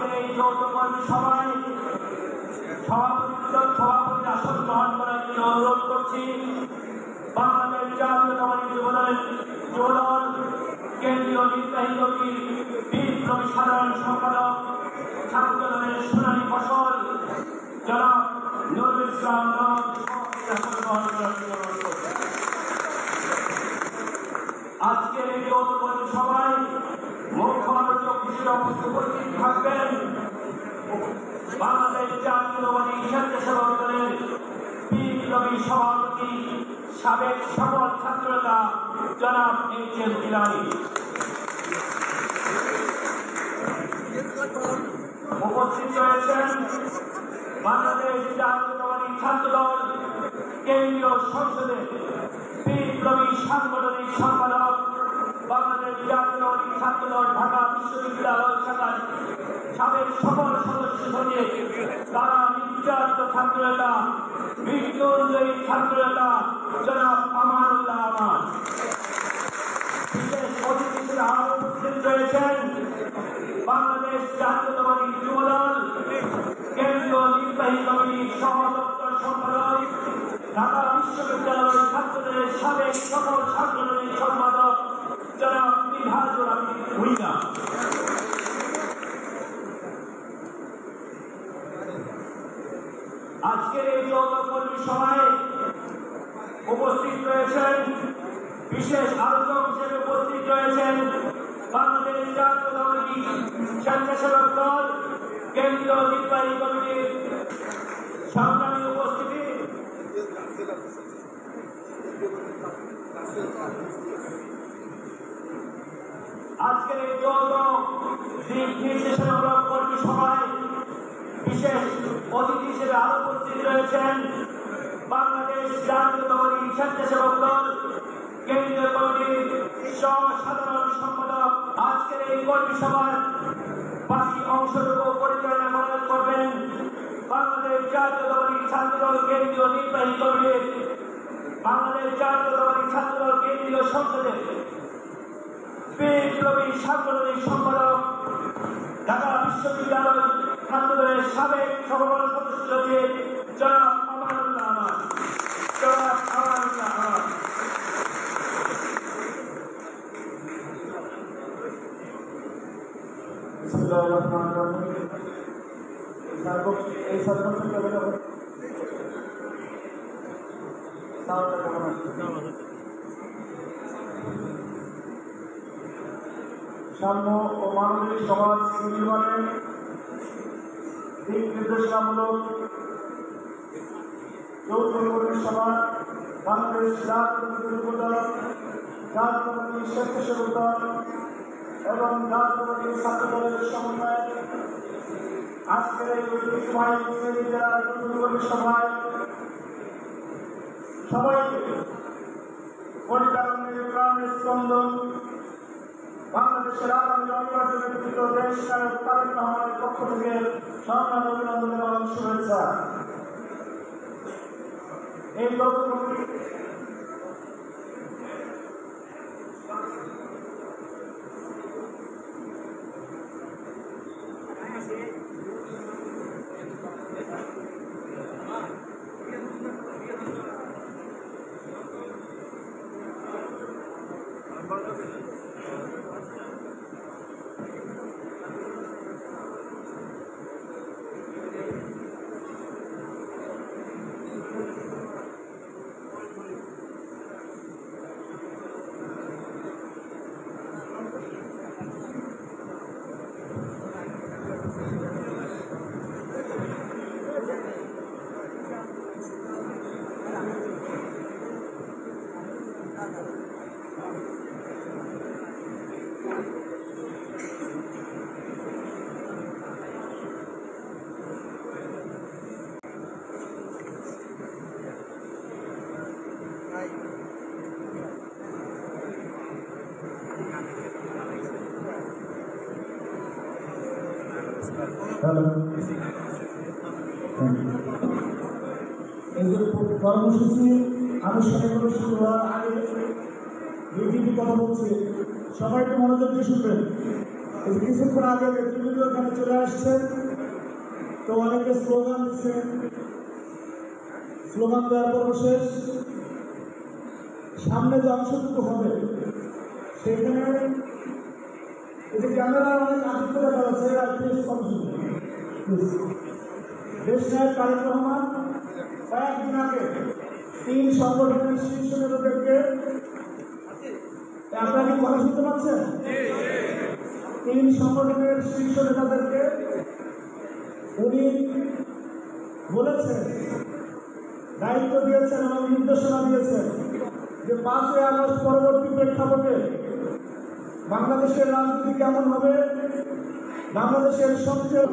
আজকের এই যৌথ কর্মী সভায় সভাপতির আসন গ্রহণ করার জন্য অনুরোধ করছি বাংলাদেশ জাতীয়তাবাদী যুবদল কেন্দ্রীয় নির্বাহী কমিটির বিপ্লবী সাধারণ সম্পাদক ছাত্র দলের সোনালী ফসল জনাব নুরুল ইসলাম আসন গ্রহণ করার জন্য অনুরোধ করছি। আজকের এই যৌথ কর্মী সভায় মুখ্য আলোচক হিসেবে উপস্থিত থাকবেন বাংলাদেশ জাতীয়তাবাদী স্বেচ্ছাসেবক দলের বিপ্লবী সভাপতি সাবেক সফল ছাত্রনেতা জনাব এইচ.এম. ইলাহি। উপস্থিত রয়েছেন বাংলাদেশ জাতীয়তাবাদী ছাত্রদল কেন্দ্রীয় সংসদের বিপ্লবী সাংগঠনিক সম্পাদক বাংলাদেশ জাতীয়তাবাদী ছাত্রদল ঢাকা বিশ্ববিদ্যালয় শাখার সাবেক সফল সদস্য সচিব তারা নির্যাতিত ছাত্রনেতা মৃত্যুঞ্জয়ী ছাত্রনেতা জনাব আমানুল্লাহ আমান। বিশেষ অতিথি হিসেবে আরো উপস্থিত রয়েছেন বাংলাদেশ জাতীয়তাবাদী যুবদল কেন্দ্রীয় নির্বাহী কমিটির সহ-দপ্তর সম্পাদক ঢাকা বিশ্ববিদ্যালয় ছাত্রদের সাবেক সকল সাংগঠনিক সম্পাদক জনাব মিনহাজুল আমিন ভুঁইয়া। আজকের এই যৌথ কর্মী সভায় উপস্থিত রয়েছেন বিশেষ আলোচক হিসেবে উপস্থিত রয়েছেন বাংলাদেশ জাতীয়তাবাদী স্বেচ্ছাসেবক দল কেন্দ্রীয় নির্বাহী কমিটির সংগ্রামী উপস্থিতি আজকের এই যৌথ দিক নির্দেশনামূলক কর্মী সভায় বিশেষ অতিথি হিসেবে আরো উপস্থিত রয়েছেন বাংলাদেশ জাতীয়তাবাদী স্বেচ্ছাসেবক দল কেন্দ্রীয় কমিটির সাধারণ সম্পাদক। আজকের এই কর্মী সভার বাকি অংশটুকু পরিচালনা করবেন বাংলাদেশ জাতীয়তাবাদী ছাত্রদল কেন্দ্রীয় নির্বাহী কমিটির বাংলাদেশ জাতীয়তাবাদী ছাত্রদল কেন্দ্রীয় সংসদের বিপ্লবী সাংগঠনিক সম্পাদক ঢাকা বিশ্ববিদ্যালয় ছাত্রদের সাবেক সভাপতি সদস্য সচিব জনাব আমানুল্লাহ আমান। জনাব আমানুল্লাহ আমান। সাম্য ও মানবিক সমাজ নির্মাণে দিক নির্দেশনামূলক যৌথ কর্মী সভা বাংলাদেশ জাতীয়তাবাদী যুবদল জাতীয়তাবাদী স্বেচ্ছাসেবক দল এবং জাতীয়তাবাদী ছাত্রদলের সমন্বয়ে আজকের এই ঐতিহ্যবাহী জেলার যৌথ কর্মী সভায় সবাইকে পরিচালনের প্রাণের স্পন্দন বাংলাদেশের আগামী অনিবার্য ব্যক্তিত্ব দেশ নায়ক তারেক রহমানের পক্ষ থেকে সম্মান অভিনন্দন এবং শুভেচ্ছা। এই কর্মসূচি আনুষ্ঠানিক শুরু হওয়ার আগে দুটি কথা বলছি, সবাই একটু মনোযোগ দিয়ে শুনবেন। কিছুক্ষণ আগে নেতৃবৃন্দ এখানে চলে আসছেন। তো অনেকে স্লোগান দিচ্ছেন, স্লোগান দেওয়ার পর শেষ। সামনে যে অংশটুকু হবে সেখানে এই যে ক্যামেরা অনেক আদিত্য দেখা যাচ্ছে, দেশ নায়ক তারেক রহমান কয়েকদিন আগে 3 সংগঠনের শীর্ষ নেতাদেরকে, আপনারা কি কথা শুনতে পাচ্ছেন? 3 সংগঠনের শীর্ষ নেতাদেরকে উনি বলেছেন, দায়িত্ব দিয়েছেন এবং নির্দেশনা দিয়েছেন যে 5ই আগস্ট পরবর্তী প্রেক্ষাপটে বাংলাদেশের রাজনীতি কেমন হবে, বাংলাদেশের সবচেয়ে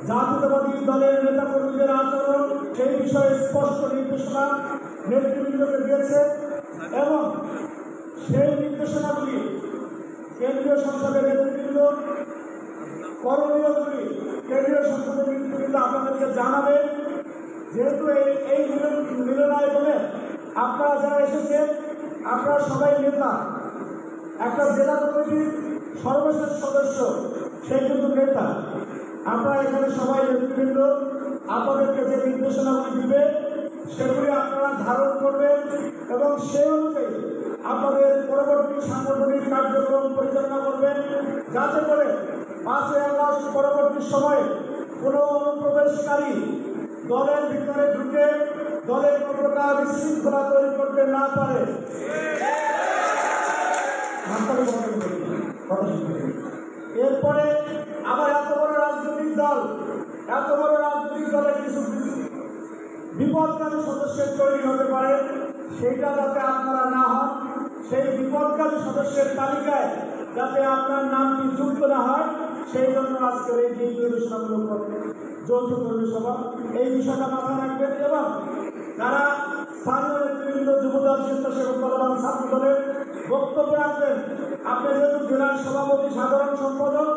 জাতীয়তাবাদী দলের নেতাকর্মীদের আচরণ, সেই বিষয়ে স্পষ্ট নির্দেশনা নেতৃবৃন্দকে দিয়েছে এবং সেই নির্দেশনাগুলি কেন্দ্রীয় সংসদের নেতৃবৃন্দ, করণীয়গুলি কেন্দ্রীয় সংসদের নেতৃবৃন্দ আপনাদেরকে জানাবে। যেহেতু এই মিলনায়তনে আপনারা যারা এসেছেন, আপনারা সবাই নেতা, একটা জেলা কমিটির সর্বশেষ সদস্য সে কিন্তু নেতা। আপনারা এখানে সবাই নেতৃবৃন্দ আপনাদেরকে যে নির্দেশনাগুলি দিবে সেগুলি আপনারা ধারণ করবেন এবং সেই অনুযায়ী আপনাদের পরবর্তী সাংগঠনিক কার্যক্রম পরিচালনা করবেন, যাতে করে 5ই আগস্ট পরবর্তী সময়ে কোনো অনুপ্রবেশকারী দলের ভিতরে ঢুকে দলের কোনো প্রকার বিশৃঙ্খলা তৈরি করতে না পারে। এরপরে আবার এত বড় রাজনৈতিক দলের কিছু বিপদকারী সদস্যের তৈরি হতে পারে, সেইটা যাতে আপনারা না হন, সেই বিপদকারী সদস্যের তালিকায় যাতে আপনার নামটি যুক্ত না হয়, সেই জন্য আজকের এই নির্দেশনামূলক যৌথ কর্মী সভা, এই বিষয়টা মাথায় রাখবেন। এবং যারা স্থানীয় নেতৃবৃন্দ, যুবদল, স্বেচ্ছাসেবক দল এবং ছাত্র দলের বক্তব্য রাখবেন, আপনি যেহেতু জেলার সভাপতি, সাধারণ সম্পাদক,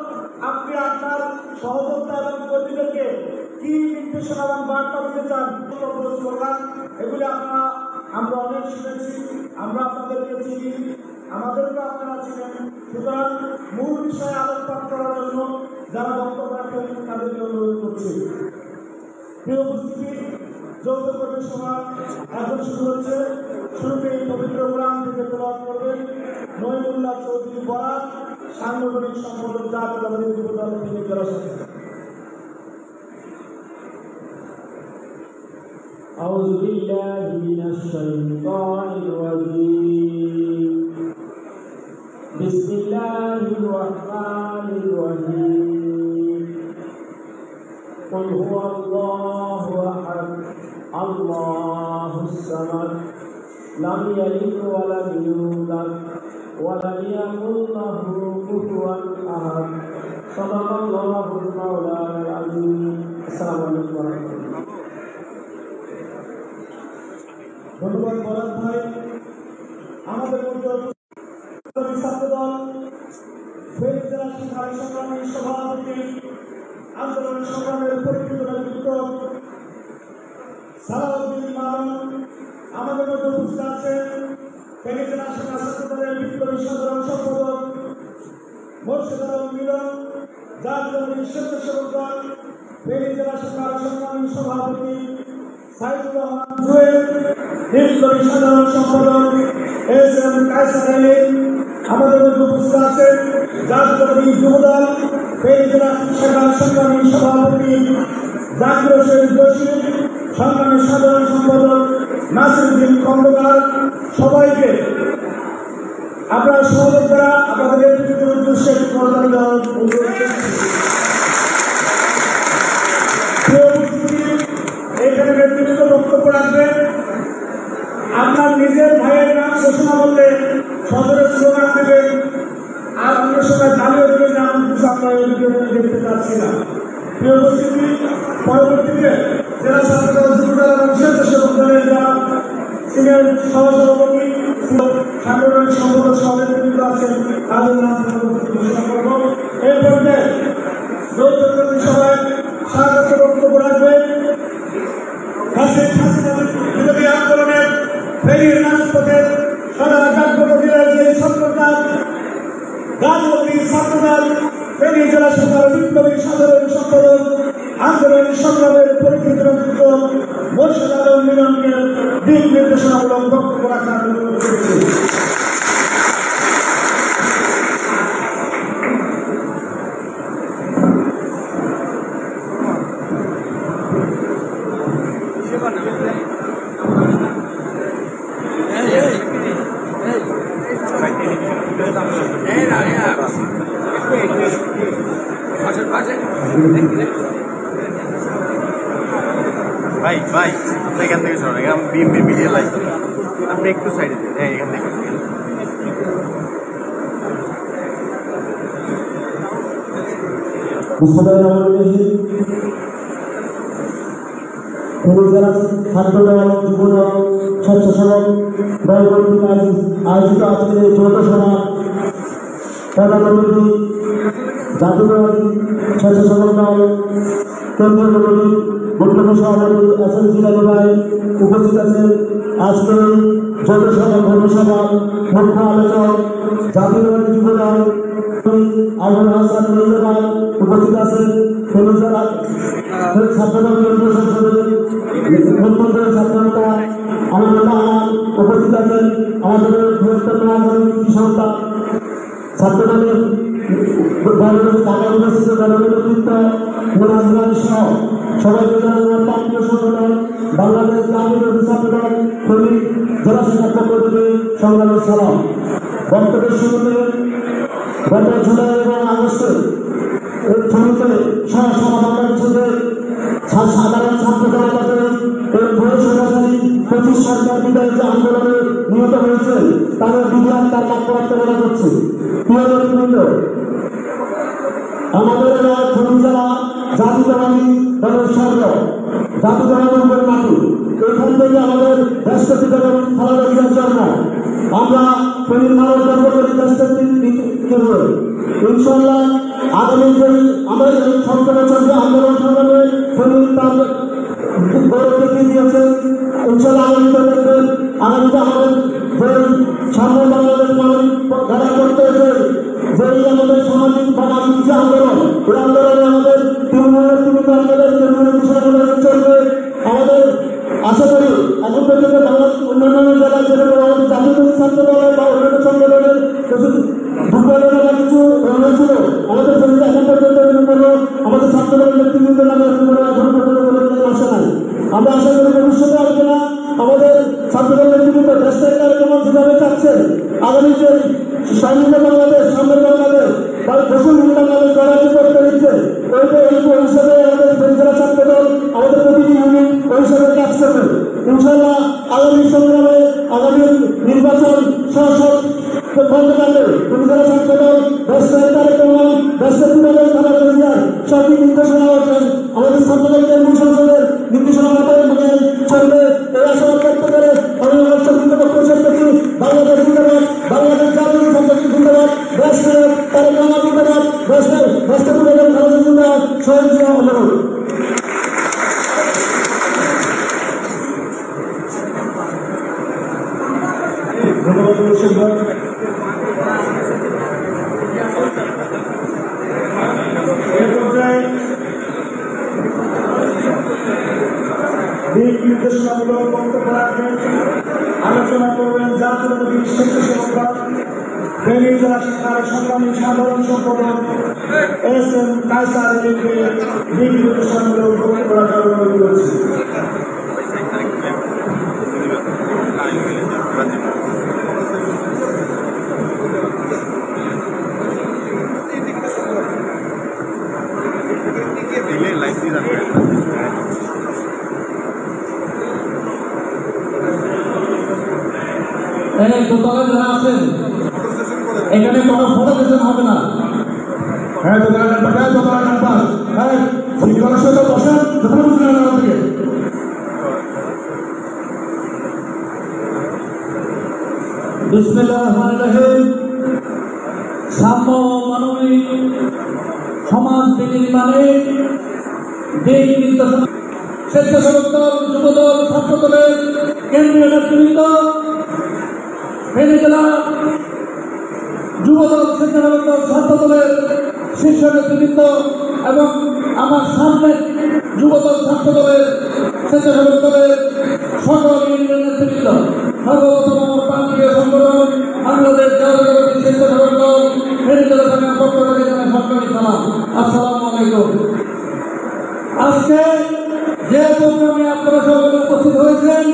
আপনি আপনার সহযোগিতা এবং কর্মীদেরকে কি নির্দেশনা এবং বার্তা দিতে চান, এগুলি আমরা অনেক শুনেছি, আমরা আপনাদেরকে চিনি, আমাদেরকে আপনারা চিনেন। সুতরাং মূল বিষয়ে আলোকপাত করার জন্য যারা বক্তব্য রাখেন তাদেরকে অনুরোধ করছি। প্রিয় উপস্থিতি, যৌথ কর্মী সভা এখন শুরু হচ্ছে। শুরুতে এই পবিত্র কোরআন থেকে তেলাওয়াত করবেন নঈমুল্লাহ চৌধুরী বরাত, সাংগঠনিক সম্পাদক, জাতীয়তাবাদী যুবদল থেকে জেলা শাখা। أعوذ بالله من الشيطان الرجيم بسم الله الرحمن الرحيم قل هو الله أحد الله الصمد لم يلد ولم يولد ولم يكن له كفوا أحد صدق الله المولانا العظيم السلام عليكم ورحمة الله। ধন্যবাদ বরাত ভাই। আমাদের মধ্যে ছাত্রদল ফেনী জেলা শিক্ষা সংগ্রামী সভাপতি, আন্দোলন সংগ্রামের পরিচিত নেতৃত্ব সালাউদ্দিন মামুন আমাদের মধ্যে উপস্থিত আছেন। ফেনী জেলা শিক্ষা ছাত্রদলের বিপ্লবী সাধারণ সম্পাদক মোর্শেদ আলম মিলন, জাতীয়তাবাদী স্বেচ্ছাসেবক দল ফেনী জেলা শিক্ষা সংগ্রামী সভাপতি সাইদুর রহমান জুয়েল, বিপ্লবী সাধারণ সম্পাদক এস.এম. কায়সার আলী আমাদের মধ্যে উপস্থিত আছেন। জাতীয়তাবাদী যুবদল ফেনী জেলা শাখা সংগ্রামী সভাপতি জাকির হোসেন জসিম, সংগ্রামী সাধারণ সম্পাদক নাসিরউদ্দিন খন্দকার, সবাইকে আপনার সহযোগিতা আপনাদের নেতৃত্বের উদ্দেশ্যে করদানি দেওয়ার অনুরোধ করছি। এখানে নেতৃত্ব বক্তব্য রাখবেন। আপনার নিজের ভাইয়ের নাম ঘোষণা করলে সদরের স্লোগান দেবেন, আর অন্য সময় জানিয়ে দেবেন যে আমি কিছু আপনার দেখতে পাচ্ছি না। প্রিয় উপস্থিতি, পরবর্তীতে জেলা ছাত্রদল যুবদল এবং স্বেচ্ছাসেবক দলের যারা সিনিয়র সহসভাপতি, সাংগঠনিক সম্পাদক সভাপতিবৃন্দ আছেন তাদের নাম ঘোষণা করব। এই পর্যায়ে যৌথ কর্মী সভায় স্বাগত বক্তব্য রাখবেন বিরোধী আন্দোলনের ফেনীর রাজপথের সদা জাগ্রত জেলার যে ছাত্রদল, রাজনৈতিক ছাত্রদল ফেনী জেলা সরকার সম্পাদক আন্দোলন সংগ্রামের পরিচিত মোর্শেদ আলম মিলনকে দিক নির্দেশনামূলক বক্তব্য রাখার অনুরোধ করছি। ভাই ভাই আপনি এখান থেকে সরেন, এখানে বিএমপি মিডিয়া লাইভ, আপনি একটু সাইডে দিন। হ্যাঁ এখান থেকে যারা ছাত্রদল যুবদল স্বেচ্ছাসেবক দল কর্তৃক আয়োজিত আজকের এই যৌথ সভা প্রধান অতিথি জাতীয়বাদী স্বেচ্ছাসেবক দল কেন্দ্রীয় কমিটি বৈঠক সভাপতি এসএমসি ভাই উপস্থিত আছেন। আজকের যৌথ সভা ধর্মসভা মুখ্য আলোচক জাতীয়বাদী যুবদল আবুল হাসান ভাই উপস্থিত আছেন। ছাত্রদল কেন্দ্রীয় সংসদের মুখ্যমন্ত্রী ছাত্রনেতা আমাদের উপস্থিত আছেন। আমাদের বৃহত্তম রাজনৈতিক সংস্থা ছাত্রদলের ঢাকা উপস্থিত দলের নেতৃত্ব মুরাজগান সহ সবাইকে জানানোর প্রান্তীয় সংগঠন বাংলাদেশ জাতীয় ছাত্রদল শ্রমিক জেলা শাখার পক্ষ থেকে সংগ্রামের সালাম। বক্তব্যের শুরুতে গত জুলাই এবং আগস্টে ছবিতে সারা বাংলাদেশে সাধারণ ছাত্র জনতাদের এই বৈষম্যশালী 25 সরকার বিদায়ী যে আন্দোলনে নিহত হয়েছে তাদের বিধান তার লাক্ষ্য বলা করছে। আমাদের ছবি যারা জাতীয়তাবাদী দলের স্বর্গ জাতীয়তাবাদী উপরে মাটি, এখান থেকে আমাদের রাষ্ট্রপতি খালেদা জিয়ার জন্ম। আমরা ফেনীর মানুষ জন্ম করি রাষ্ট্রপতি ইনশাল্লাহ আগামী আমাদের এই 17 বছর যে আন্দোলন সংগ্রামে ফেনীর তার গৌরব দেখিয়ে দিয়েছে। ইনশাল্লাহ আগামীতে দেখবেন আগামীতে আমাদের সামনে বাংলাদেশ মানুষ যারা করতে হয়েছে যেই আমাদের সামাজিক বা রাজনৈতিক যে আন্দোলন, এই আন্দোলনে আমাদের তৃণমূলের বিষয়গুলো চলবে। আমাদের আশা করি এখন পর্যন্ত বাংলাদেশ অন্যান্য জেলায় যেরকম আমাদের জাতীয় ছাত্র দলের বা অন্যান্য সংগঠনের কিছু দুর্ঘটনা বা কিছু হয়েছিল আমাদের শরীরে এখন পর্যন্ত আমাদের ছাত্র দলের নেতৃবৃন্দ নামে এখন পর্যন্ত আসে নাই। আমরা আশা করি ভবিষ্যতে আসবে না। আমাদের ছাত্র দলের নেতৃবৃন্দ দেশের কার্যক্রম যেভাবে চাচ্ছে আগামী যে স্বাধীন বাংলাদেশ সামনের বাংলাদেশ বা দেশের বাংলাদেশ গড়াতে করতে হচ্ছে ওইটা এই হিসাবে আমাদের জেলা ছাত্র দল আমাদের প্রতিটি ইউনিট ওই হিসাবে কাজ করবে। ইনশাল্লাহ আগামী সংগ্রামে আগামী নির্বাচন সংসদ খণ্ডকাণ্ডে জেলা ছাত্র দল রাষ্ট্রের কার্যক্রম রাষ্ট্রের সঠিক নির্দেশনা আমাদের ছাত্র দলের মূল সংসদের নির্দেশনা মতো চলবে। এই আশাবাদ ব্যক্ত করে আমি আমার সঙ্গে বক্তব্য শেষ করছি। বাংলাদেশ জিন্দাবাদ, বাংলাদেশ জাতীয় ছাত্রশক্তি জিন্দাবাদ, রাষ্ট্রের কার্যক্রম জিন্দাবাদ, রাষ্ট্রপতি খালেদা জিন্দাবাদ, সহযোগিতা অনুরোধ। দিক নির্দেশনামূলক বক্তব্য রাখবেন, আলোচনা করবেন জাতীয়তাবাদী স্বেচ্ছাসেবক দল ফেনী জেলা শাখার সংগ্রামী সাধারণ সম্পাদক এস.এম. কায়সার আলীকে দিক নির্দেশনামূলক বক্তব্য রাখার অনুরোধ করছি। দোতলায় যারা আছেন এখানে কোনো ফটো সেশন হবে না। হ্যাঁ দোতলা নাম্বার হ্যাঁ শৃঙ্খলার সাথে বসেন থেকে বিসমিল্লাহির রহমানির রহিম। সাম্য মানবিক সমাজ বিনির্মাণে দিক নির্দেশনা স্বেচ্ছাসেবক দল যুবদল ছাত্র দলের কেন্দ্রীয় নেতৃবৃন্দ ফেনী জেলা যুবদল স্বেচ্ছাসেবক দল ছাত্র দলের শীর্ষ নেতৃবৃন্দ এবং আমার সামনে যুবদল ছাত্র দলের স্বেচ্ছাসেবক দলের সকল ইউনিয়ন নেতৃবৃন্দ, সর্বপ্রথম আমার প্রান্তীয় সংগঠন বাংলাদেশ জাতীয়তাবাদী স্বেচ্ছাসেবক দল ফেনী জেলা শাখার পক্ষ থেকে জানাই সরকারি সালাম। আসসালামু আলাইকুম। আজকে যে প্রোগ্রামে আপনারা সকলে উপস্থিত হয়েছেন,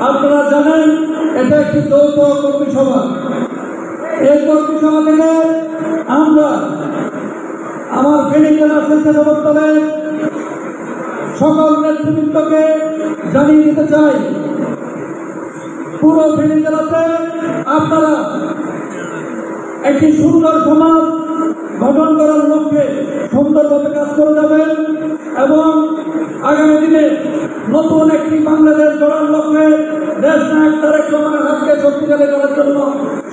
আপনারা জানেন এটা একটি যৌথ কর্মী সভা। এই কর্মী সভা থেকে আমরা আমার ফেনী জেলা স্বেচ্ছাসেবক দলের সকল নেতৃবৃন্দকে জানিয়ে দিতে চাই, পুরো ফেনী জেলাতে আপনারা একটি সুন্দর সমাজ গঠন করার লক্ষ্যে সুন্দরভাবে কাজ করে যাবেন এবং আগামী দিনে নতুন একটি বাংলাদেশ গড়ার লক্ষ্যে দেশ নায়ক তারেক রহমানের হাতকে শক্তিশালী করার জন্য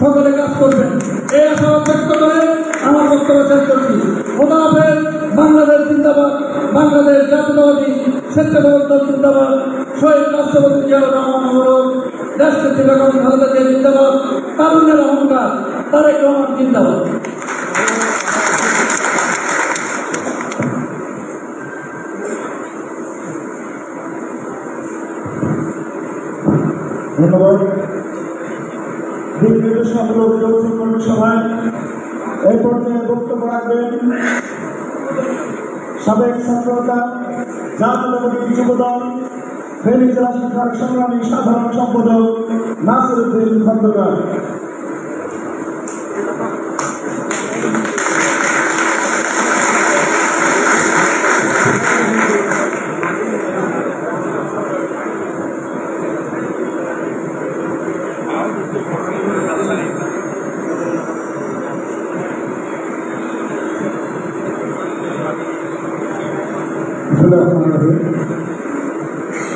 সকলে কাজ করবেন। এই আশা ব্যক্ত করে আমার বক্তব্য শেষ করছি। খোদা হাফেজ। বাংলাদেশ জিন্দাবাদ। বাংলাদেশ জাতীয়তাবাদী স্বেচ্ছাসেবক দল জিন্দাবাদ। শহীদ রাষ্ট্রপতি জিয়াউর রহমান অমর। দেশনেত্রী বেগম খালেদা জিয়া জিন্দাবাদ। তারুণ্যের অহংকার তারেক রহমান জিন্দাবাদ। ধন্যবাদ। দিক নির্দেশনামূলক যৌথ কর্মী সভায় এই পর্যায়ে বক্তব্য রাখবেন সাবেক ছাত্রনেতা জাতীয়তাবাদী যুবদল ফেনী জেলা শাখার সংগ্রামী সাধারণ সম্পাদক নাসিরউদ্দিন খন্দকার।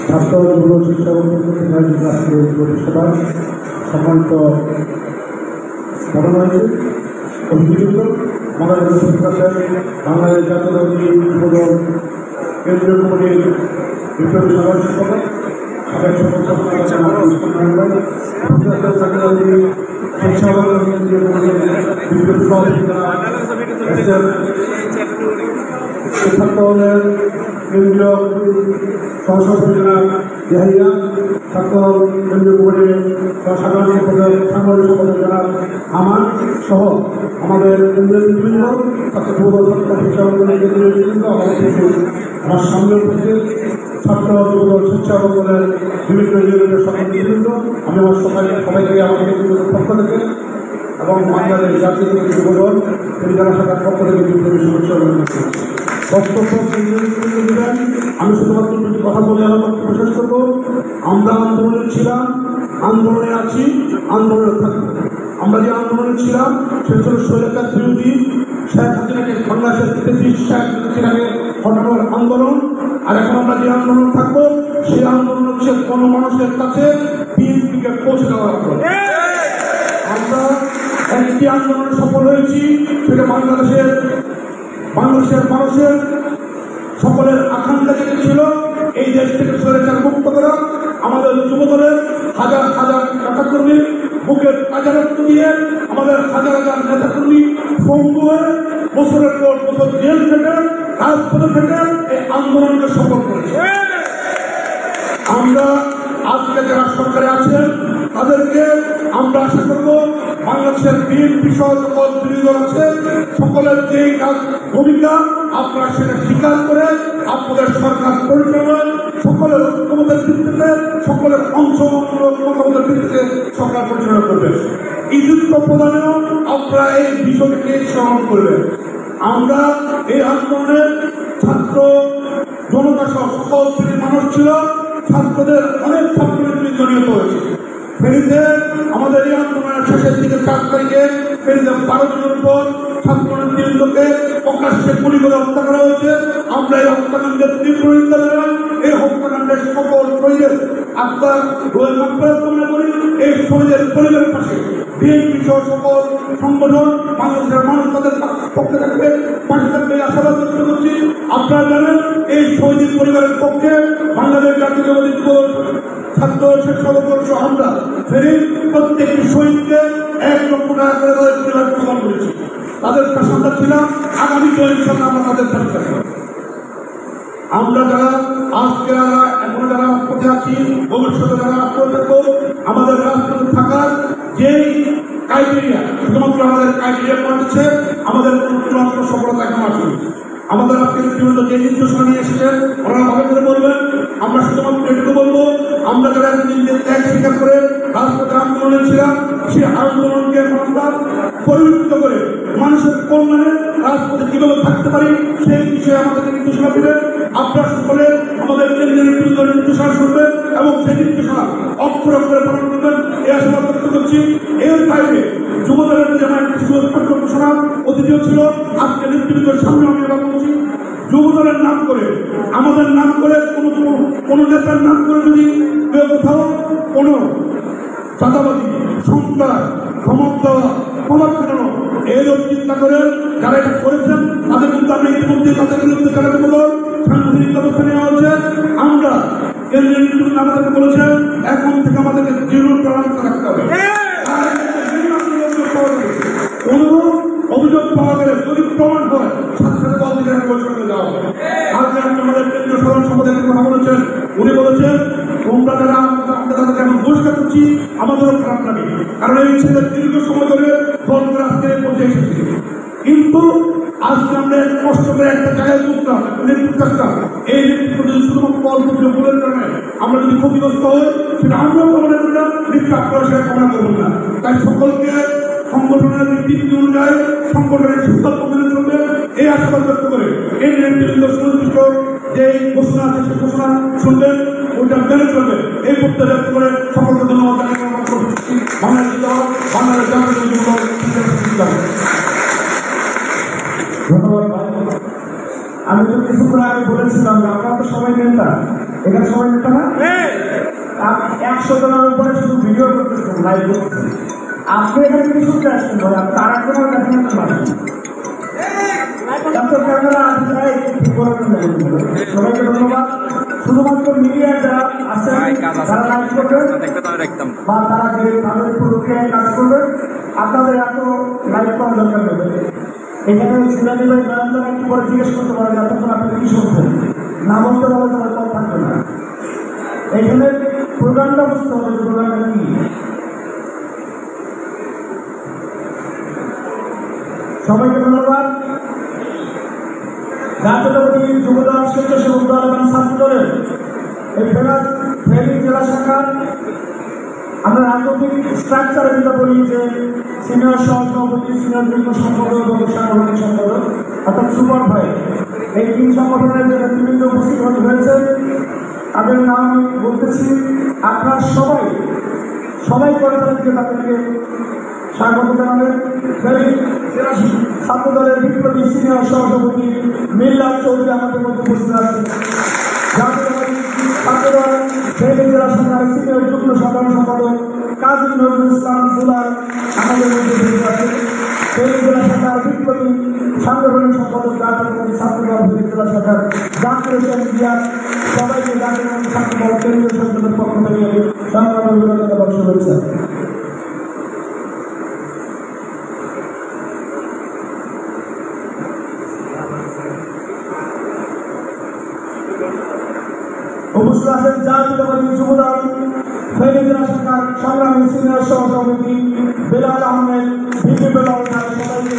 ছাত্র যুব শিক্ষা পরিষেবা সম্মানিত অভিযুক্ত বাংলাদেশ জাতীয়তাবাদী যুবদল কেন্দ্রীয় কমিটির বিপ্লবী সাধারণ সম্পাদক ছাত্রদলের কেন্দ্রীয় সহসভাপতি জনাব ইয়াহিয়া, ছাত্র কেন্দ্রীয় কমিটির সাধারণ সম্পাদক সাংগঠনিক সম্পাদক জনাব আমান সহ আমাদের কেন্দ্রীয় নেতৃবৃন্দ, ছাত্র যুবদল ছাত্র শিক্ষা দলের কেন্দ্রীয় নেতৃবৃন্দ, আমার সামনে উপস্থিত ছাত্র যুবদল স্বেচ্ছাসেবক দলের বিভিন্ন ইউনিয়নের সকল নেতৃবৃন্দ, আমি আমার সবাইকে আমাদের নেতৃবৃন্দের পক্ষ থেকে এবং বাংলাদেশ জাতীয়তাবাদী যুবদল ফেনী জেলা শাখার পক্ষ থেকে বিপ্লবী শুভেচ্ছা অভিনন্দন করছি। বক্তব্য দিবেন। আমি শুধুমাত্র দুটি কথা বলে আমার বক্তব্য শেষ করবো। আমরা আন্দোলনে ছিলাম, আন্দোলনে আছি, আন্দোলনে থাকবো। আমরা যে আন্দোলনে ছিলাম সে ছিল স্বৈরাচার বিরোধী শেখ হাসিনাকে বাংলাদেশের শেখ হাসিনাকে হটানোর আন্দোলন। আর এখন আমরা যে আন্দোলন থাকবো সেই আন্দোলন হচ্ছে কোনো মানুষের কাছে বিএনপিকে পৌঁছে দেওয়ার আন্দোলন। আমরা একটি আন্দোলনে সফল হয়েছি, সেটা বাংলাদেশের মানুষের সকলের আকাঙ্ক্ষা যেটি ছিল এই দেশ থেকে স্বৈরাচার মুক্ত করা। আমাদের যুবদলের হাজার হাজার নেতাকর্মী বুকের কাজারত্ব দিয়ে আমাদের হাজার হাজার নেতাকর্মী পঙ্গু হয়ে বছরের পর বছর জেল থেকে রাজপথে থেকে এই আন্দোলনকে সফল করেছে। আমরা আজকে যারা সরকারে আছেন তাদেরকে আমরা আশা করব বাংলাদেশের বিএনপি সহ সকল বিরোধী দল আছে সকলের যে ভূমিকা আপনারা সেটা স্বীকার করে আপনাদের সরকার পরিচালনায় সকলের ঐক্যমতের ভিত্তিতে সকলের অংশগ্রহণ মতামতের ভিত্তিতে সরকার পরিচালনা করবেন। ইজুত্ব প্রদানেও আপনারা এই বিষয়টিকে স্মরণ করবেন। আমরা এই আন্দোলনের ছাত্র জনতা সহ সকল শ্রেণীর মানুষ ছিল, ছাত্রদের অনেক ছাত্রনেতৃত্ব নিহত হয়েছে। ফেনীতে আমাদের এই আন্দোলনের শেষের দিকে 4 তারিখে ফেনীতে 12 জনের উপর ছাত্রনেতৃবৃন্দকে প্রকাশ্যে গুলি করে হত্যা করা হয়েছে। আমরা এই হত্যাকাণ্ডের তীব্র নিন্দা জানাই। এই হত্যাকাণ্ডের সকল শহীদের আত্মার মাগফিরাত কামনা করি। এই শহীদের পরিবারের পাশে বিএনপি সহ সকল সংগঠন বাংলাদেশের মানুষ তাদের পক্ষে থাকবে, পাশে থাকবে আশাবাদ ব্যক্ত করছি। আপনারা জানেন এই শহীদের পরিবারের পক্ষে বাংলাদেশ জাতীয়তাবাদী যুব ছাত্র স্বেচ্ছাসেবক দল সহ আমরা ফেনীর প্রত্যেকটি শহীদকে 1 লক্ষ টাকা করে তাদের পরিবার প্রদান করেছি। তাদের পাশে আমরা ছিলাম, আগামী 24 সালে আমরা তাদের পাশে থাকবো। আমরা যারা আজকে এখন যারা রাজপথে আছি, ভবিষ্যতে যারা রাজপথে থাকবো, আমাদের রাজপথে থাকার যেই ক্রাইটেরিয়া, শুধুমাত্র আমাদের ক্রাইটেরিয়া হচ্ছে আমাদের চূড়ান্ত সফলতা এখন আসবে। আমাদের আজকে বিভিন্ন যে নির্দেশনা নিয়ে এসেছেন ওনারা ভাবে করে বলবেন। আমরা শুধুমাত্র এটুকু বলবো, আমরা যারা নিজেদের ত্যাগ স্বীকার করে রাজপথে আন্দোলনে ছিলাম, সেই আন্দোলনকে আমরা পরিবর্তিত করে মানুষের কল্যাণে রাজপথে কিভাবে থাকতে পারি সেই বিষয়ে আমাদের নির্দেশনা দেবেন। আপনারা সকলে আমাদের কেন্দ্রীয় নেতৃত্বের নির্দেশনা শুনবেন এবং সেই নির্দেশনা অক্ষর অক্ষরে পালন করবেন, এই আশা ব্যক্ত করছি। এর বাইরে যুবদলের যে আমার স্পষ্ট ঘোষণা অতিথিও ছিল, আজকে নেতৃত্বের সামনে আমি এবার বলছি, যুবদলের নাম করে, আমাদের নাম করে, কোন নেতার নাম করে যদি কেউ কোথাও কোন চাঁদাবাদী, সন্ত্রাস, ধমক দেওয়া, প্রভাব ফেরানো এইরকম চিন্তা করে যারা এটা করেছেন তাদের কিন্তু আমি ইতিমধ্যে তাদের বিরুদ্ধে কার্যকর সাংবিধানিক ব্যবস্থা নেওয়া হচ্ছে। আমরা কেন্দ্রীয় নেতৃত্ব আমাদেরকে বলেছেন এখন থেকে আমাদেরকে দৃঢ় টলারেন্স রাখতে হবে। অনুরূপ অভিযোগ পাওয়া গেলে যদি প্রমাণ হয় সাথে সাথে দল থেকে বৈঠকে দেওয়া হবে। আজকে আমাদের কেন্দ্রীয় সাধারণ সম্পাদকের কথা বলেছেন, উনি বলেছেন তোমরা যারা আমরা তাদেরকে এখন বহিষ্কার করছি আমাদেরও খারাপ লাগে, কারণ এই ছেলে দীর্ঘ সময় ধরে দল করে আজকে পৌঁছে এসেছে। কিন্তু আজকে আমরা কষ্ট করে একটা জায়গায় বুঝতাম নেতৃত্ব থাকতাম, এই নেতৃত্ব যদি শুধুমাত্র অল্প ভুলের কারণে আমরা যদি ক্ষতিগ্রস্ত হই সেটা আমরাও কামনা করি না, নেতৃত্ব আপনারা সেটা কামনা করবেন না। তাই সকলকে সংগঠনের নীতি অনুযায়ী সংগঠনের সিদ্ধান্ত মেনে চলবে এই আশাবাদ ব্যক্ত করে এই নেতৃত্ব সুনির্দিষ্ট যে ঘোষণা আছে সেই ঘোষণা শুনবেন, ওইটা মেনে চলবে এই প্রত্যয় ব্যক্ত করে সকলকে ধন্যবাদ বাংলাদেশ ধন্যবাদ ভাই। আমি তো কিছুক্ষণ আগে বলেছিলাম যে আপনারা তো সবাই নেতা, এখানে সবাই নেতা না, 100 জনের উপরে শুধু ভিডিও করতেছেন, লাইভ করতেছেন। আপনি এখানে কি শুনতে আসছেন ভাই? আপনি আর এক জনের কাছে নিতে পারেন। সবাইকে ধন্যবাদ। শুধুমাত্র মিডিয়ার যারা আছেন, যারা লাইভ করবেন বা তারা যে তাদের উপলক্ষে কাজ করবেন, আপনাদের এত লাইভ করার দরকার নেই। এখানে সিলানি ভাই নয়নদার একটু পরে জিজ্ঞেস করতে পারেন এতক্ষণ আপনি কি শুনছেন, না বলতে পারলে তারা কল থাকবে না। এখানে প্রোগ্রামটা বুঝতে হবে, প্রোগ্রামটা কি। সবাইকে ধন্যবাদ। জাতীয়তাবাদী যুবদল, স্বেচ্ছাসেবক দল এবং ছাত্র দলের এই ফেনী জেলা শাখার আমরা রাজনৈতিক স্ট্রাকচারে যেটা বলি যে সিনিয়র সহসভাপতি, সিনিয়র যুগ্ম সম্পাদক এবং সাংগঠনিক সম্পাদক অর্থাৎ সুপার ভাই, এই 3 সংগঠনের যে নেতৃবৃন্দ উপস্থিত হয়েছে তাদের নাম আমি বলতেছি। আপনার সবাই করে তাদেরকে স্বাগত জানাবেন। ছাত্র দলের বিপ্লবী সিনিয়র সহসভাপতি মিল্লাত চৌধুরী আমাদের মধ্যে উপস্থিত আছেন। জাতীয়তাবাদী ছাত্র দল ফেনী জেলা শাখার সিনিয়র যুগ্ম সাধারণ সম্পাদক কাজী নজরুল ইসলাম জুলার আমাদের মধ্যে উপস্থিত আছেন। ফেনী জেলা শাখার বিপ্লবী সাংগঠনিক সম্পাদক জাতীয়তাবাদী ছাত্র দল ফেনী জেলা শাখার জাকির হোসেন জিয়া। সবাইকে জাতীয়তাবাদী ছাত্র দল কেন্দ্রীয় সংসদের পক্ষ থেকে সংগ্রামী অভিনন্দন এবং শুভেচ্ছা। উপস্থিত আছেন জাতীয়তাবাদী যুবদল ফেনী জেলা শাখার সংগ্রামী সিনিয়র সহসভাপতি বেলাল আহমেদ, ভিপি বেলাল, সবাইকে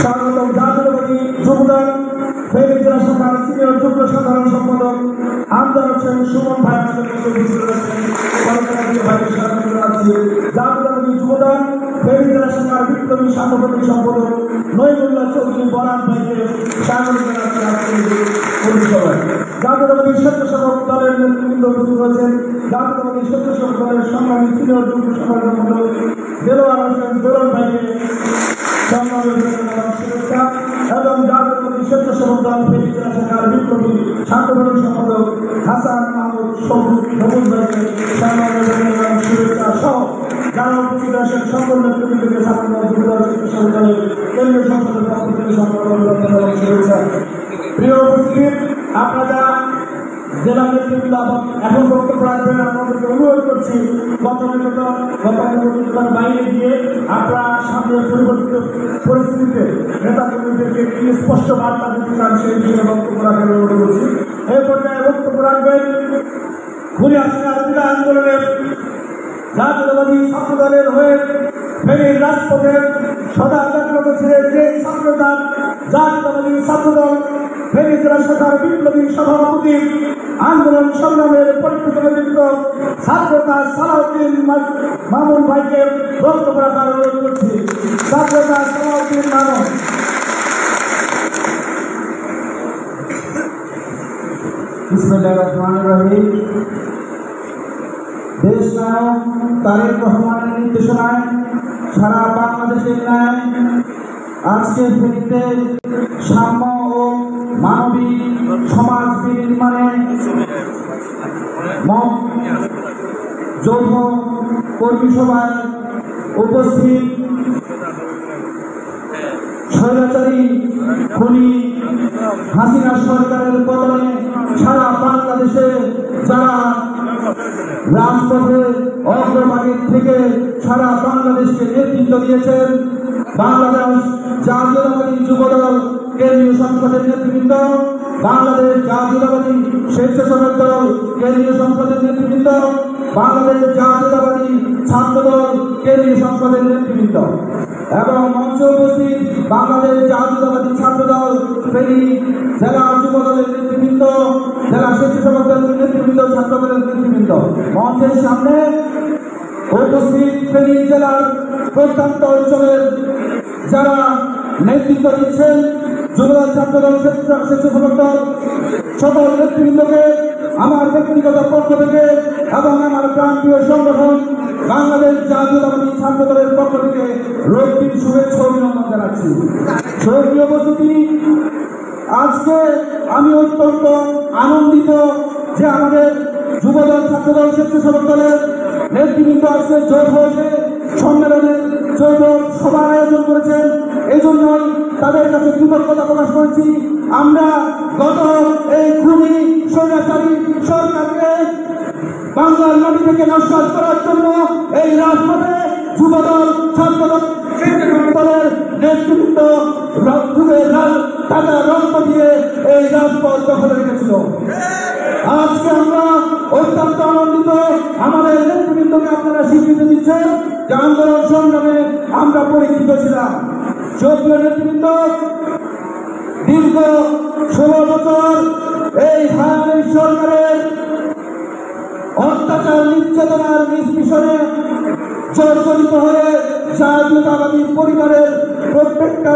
স্বাগতম। জাতীয়তাবাদী যুবদল ফেনী জেলা শাখার সিনিয়র যুগ্ম সাধারণ সম্পাদক আমজাদ হোসেন সুমন ভাই আমাদের মধ্যে উপস্থিত রয়েছেন, ভাইকে স্বাগত জানাচ্ছি। জাতীয়তাবাদী যুবদল ফেনী জেলা শাখার বিপ্লবী সাংগঠনিক সম্পাদক নইমুল্লাহ চৌধুরী বরান ভাইকে স্বাগত জানাচ্ছি পরিসভায়। জাতীয়তাবাদী স্বেচ্ছাসেবক দলের নেতৃবৃন্দ উপস্থিত হয়েছেন। জাতীয়তাবাদী স্বেচ্ছাসেবক দলের সংগ্রামী সিনিয়র যুগ্ম সাধারণ সম্পাদক দেলোয়ার হোসেন দোলন ভাইকে সংগ্রামী শুভেচ্ছা এবং জাতীয়তাবাদী স্বেচ্ছাসেবক দল ফেনী জেলা শাখার বিপ্লবী সাংগঠনিক সম্পাদক হাসান মাহমুদ সবুজ ভাইকে সংগ্রামী শুভেচ্ছা সহ যারা উপস্থিত আছেন সকল নেতৃবৃন্দকে ছাত্র দল যুবদল স্বেচ্ছাসেবক দলের কেন্দ্রীয় সংসদের পক্ষ থেকে সংগ্রামী শুভেচ্ছা। প্রিয় উপস্থিত, আপনারা জেলা নেতৃবৃন্দ এখন বক্তব্য রাখবেন। আপনাদেরকে অনুরোধ করছি গতানুগতিকতার বাইরে গিয়ে আপনারা সামনে পরিবর্তিত পরিস্থিতিতে নেতা কর্মীদেরকে কি স্পষ্ট বার্তা দিতে চান সেই বিষয়ে বক্তব্য রাখার অনুরোধ করছি। এই পর্যায়ে বক্তব্য রাখবেন ঘুরে আসছে আজকের আন্দোলনের জাতীয়তাবাদী ছাত্র দলের হয়ে ফেনীর রাজপথের সদা যাত্রা ছিলেন যে ছাত্রদল জাতীয়তাবাদী ছাত্রদল ফেনী জেলা শাখার বিপ্লবী সভাপতি আন্দোলন সংগ্রামের পরিপ্রেক্ষিত ছাত্রতা সালাউদ্দিন মামুন ভাইকে বক্তব্য রাখার অনুরোধ করছি। ছাত্রতা সালাউদ্দিন মামুন। বিসমিল্লাহির রহমানির রহিম। দেশ নায়ক তারেক রহমানের নির্দেশনায় সারা বাংলাদেশের ন্যায় আজকে ফেনীতে সাম্য ও মানবিক সমাজ নির্মাণে যৌথ কর্মী সভায় উপস্থিত স্বৈরাচারী খুনি হাসিনা সরকারের পতনে সারা বাংলাদেশে যারা রাজপথে অগ্রভাগের থেকে সারা বাংলাদেশকে নেতৃত্ব দিয়েছেন, বাংলাদেশ জাতীয়তাবাদী যুবদল কেন্দ্রীয় সংসদের নেতৃবৃন্দ, বাংলাদেশ জাতীয়তাবাদী স্বেচ্ছাসেবক দল কেন্দ্রীয় সংসদের নেতৃবৃন্দ, বাংলাদেশ জাতীয়তাবাদী ছাত্রদল কেন্দ্রীয় সংসদের নেতৃবৃন্দ এবং মঞ্চে উপস্থিত বাংলাদেশ জাতীয়তাবাদী ছাত্রদল ফেনী জেলা যুবদলের নেতৃবৃন্দ, জেলা স্বেচ্ছাসেবক দলের নেতৃবৃন্দ, ছাত্রদলের নেতৃবৃন্দ, মঞ্চের সামনে উপস্থিত ফেনী জেলার প্রত্যন্ত অঞ্চলের যারা নেতৃত্ব দিচ্ছেন, যুবদল, ছাত্রদল, স্বেচ্ছাসেবক দল সকল নেতৃবৃন্দকে আমার ব্যক্তিগত পক্ষ থেকে এবং আমার প্রান্তীয় সংগঠন বাংলাদেশ জাতীয়তাবাদী ছাত্র দলের পক্ষ থেকে রক্তিম শুভেচ্ছা অভিনন্দন জানাচ্ছি। সক্রিয় উপস্থিতি, আজকে আমি অত্যন্ত আনন্দিত যে আমাদের যুবদল, ছাত্রদল, স্বেচ্ছাসেবক দলের নেতৃবৃন্দ আজকে জোট হয়েছে সম্মেলনের যৌথ সভার আয়োজন করেছেন। এই জন্যই তাদের কাছে কৃতজ্ঞতা প্রকাশ করছি। আমরা গত এই খুনি স্বৈরাচারী সরকারকে বাংলার মাটি থেকে নস্বাত করার জন্য এই রাজপথে যুবদল, ছাত্রদল, দলের নেতৃত্ব টাকা রক্ত দিয়ে এই রাজপথ দখলে রেখেছিল। আজকে আমরা অত্যন্ত আনন্দিত, আমাদের নেতৃবৃন্দকে আপনারা স্বীকৃতি দিচ্ছেন যে আন্দোলন সংগ্রামে আমরা পরিচিত ছিলাম। সক্রিয় নেতৃবৃন্দ, দীর্ঘ 16 বছর এই হায়ানের সরকারের অত্যাচার নির্যাতনার নিষ্পিষণে জর্জরিত হয়ে জাতীয়তাবাদী পরিবারের প্রত্যেকটা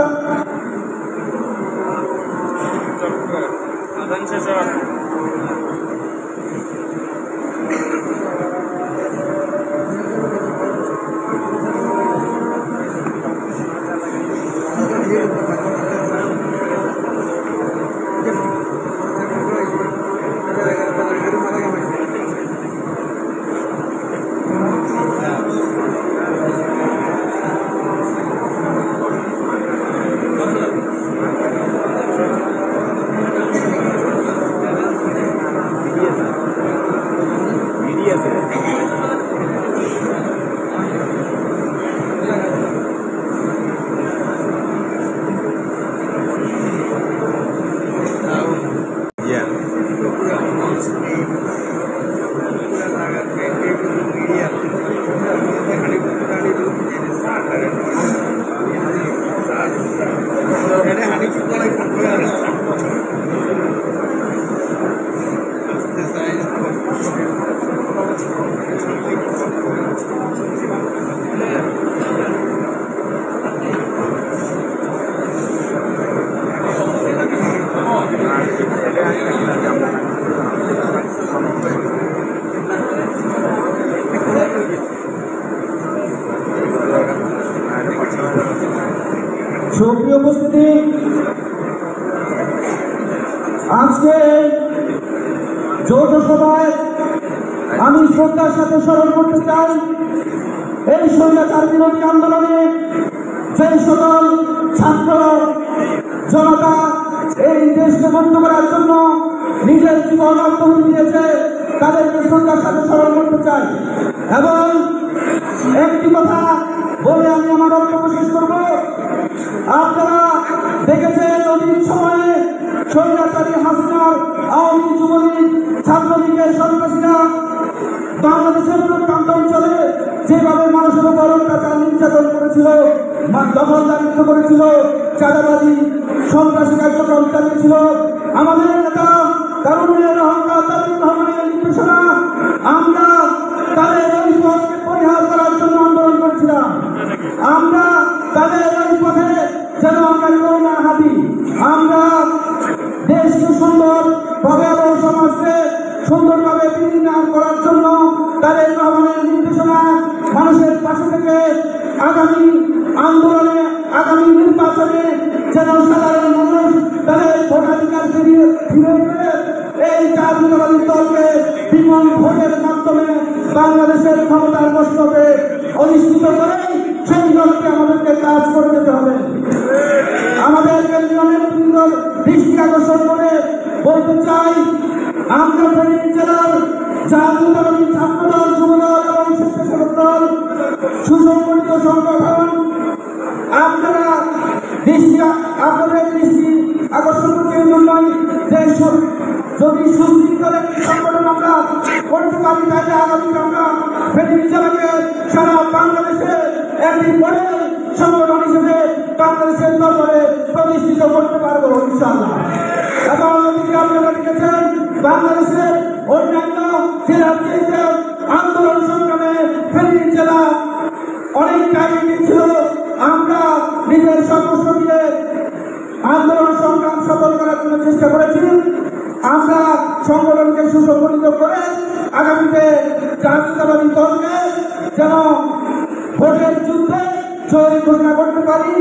সক্রিয় উপস্থিতি, আজকে যৌথ সভায় আমি শ্রদ্ধার সাথে স্মরণ করতে চাই এই স্বৈরাচার বিরোধী আন্দোলনে যে সকল ছাত্র জনতা এই দেশকে বন্ধ করার জন্য নিজ নিজের জীবন আত্মহত্যা দিয়েছে তাদেরকে শ্রদ্ধার সাথে স্মরণ করতে চাই। এবং একটি কথা বলে আমি আমার বক্তব্য শেষ করব। আপনারা দেখেছেন অতীত সময়ে স্বৈরাচারী হাসিনার আওয়ামী যুবলীগ ছাত্রলীগের সন্ত্রাসীরা বাংলাদেশের প্রত্যন্ত অঞ্চলে যেভাবে মানুষের উপর অত্যাচার নির্যাতন করেছিল, দখলদারিত্ব করেছিল, চাঁদাবাজি সন্ত্রাসী কার্যক্রম চালিয়েছিল, আমাদের নেতা তারুণ্যের অহংকার তারেক রহমানের নির্দেশনা আমরা তাদের ওই পথকে পরিহার করার জন্য আন্দোলন করেছিলাম। আমরা তাদের ওই পথে যেন আমরা কেউ না হাঁটি, আমরা দেশকে সুন্দর ভাবে এবং সমাজকে সুন্দরভাবে বিনির্মাণ করার জন্য তাদের রহমানের নির্দেশনা মানুষের পাশে থেকে আগামী আন্দোলনে আগামী নির্বাচনে যেন সাধারণ মানুষ তাদের ভোটাধিকার ফিরে পেয়ে এই জাতীয়তাবাদী দলকে বিপুল ভোটের মাধ্যমে বাংলাদেশের ক্ষমতার বসতে অনিশ্চিত করে সেই দলকে আমাদেরকে কাজ করে যেতে হবে। আমাদের কেন্দ্রীয় নেতৃত্বের দৃষ্টি আকর্ষণ করে বলতে চাই, আমরা ফেনী জেলার জাতীয়তাবাদী ছাত্রদল, যুবদল এবং স্বেচ্ছাসেবক দল সুসংগঠিত সংগঠন আপনারা আপনাদের দৃষ্টি আকর্ষণ করতে জন্যই যে যদি সুশৃঙ্খল একটি সংগঠন আমরা করতে পারি তাহলে আগামীতে আমরা ফেনী জেলাকে সারা বাংলাদেশে একটি বড় সংগঠন হিসেবে বাংলাদেশের দরবারে প্রতিষ্ঠিত করতে পারবো ইনশাআল্লাহ। এবং আপনারা দেখেছেন বাংলাদেশের অন্যান্য জেলার চেয়ে আন্দোলন সংগ্রামে ফেনী জেলা অনেকটাই এগিয়ে ছিল। আমরা নিজের সর্বস্ব দিয়ে আন্দোলন সংগ্রাম সফল করার জন্য চেষ্টা করেছি। আমরা সংগঠনকে সুসংগঠিত করে আগামীতে জাতীয়তাবাদী দলকে যেন ভোটের যুদ্ধে জয় ঘোষণা করতে পারি,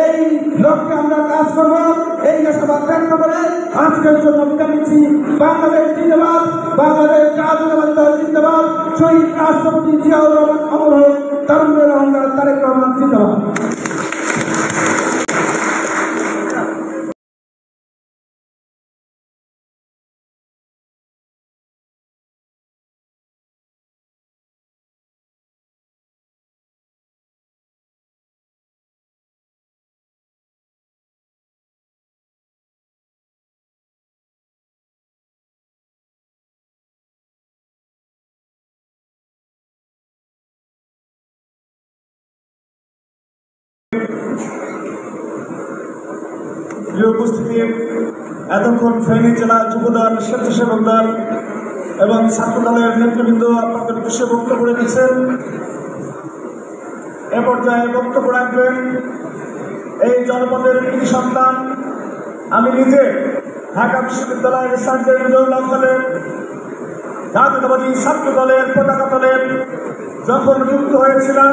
এই লক্ষ্যে আমরা কাজ করব। এই আশাবাদ ব্যক্ত করে আজকের জন্য বিদায় নিচ্ছি। বাংলাদেশ জিন্দাবাদ, বাংলাদেশ জাতীয়তাবাদী দল জিন্দাবাদ, শহীদ রাষ্ট্রপতি জিয়াউর রহমান অমর হোক, তারুণ্যের অহংকার তারেক রহমান জিন্দাবাদ। প্রিয় উপস্থিতি, এতক্ষণ ফেনী জেলা যুবদল, স্বেচ্ছাসেবক দল এবং ছাত্র দলের নেতৃবৃন্দ আপনাদের উদ্দেশ্যে বক্তব্য রেখেছেন। এ পর্যায়ে বক্তব্য রাখবেন এই জনপদের কৃতি সন্তান, আমি নিজে ঢাকা বিশ্ববিদ্যালয়ের সার্জেন্ট দলের জাতীয়তাবাদী ছাত্র দলের পতাকা দলের যখন যুক্ত হয়েছিলাম,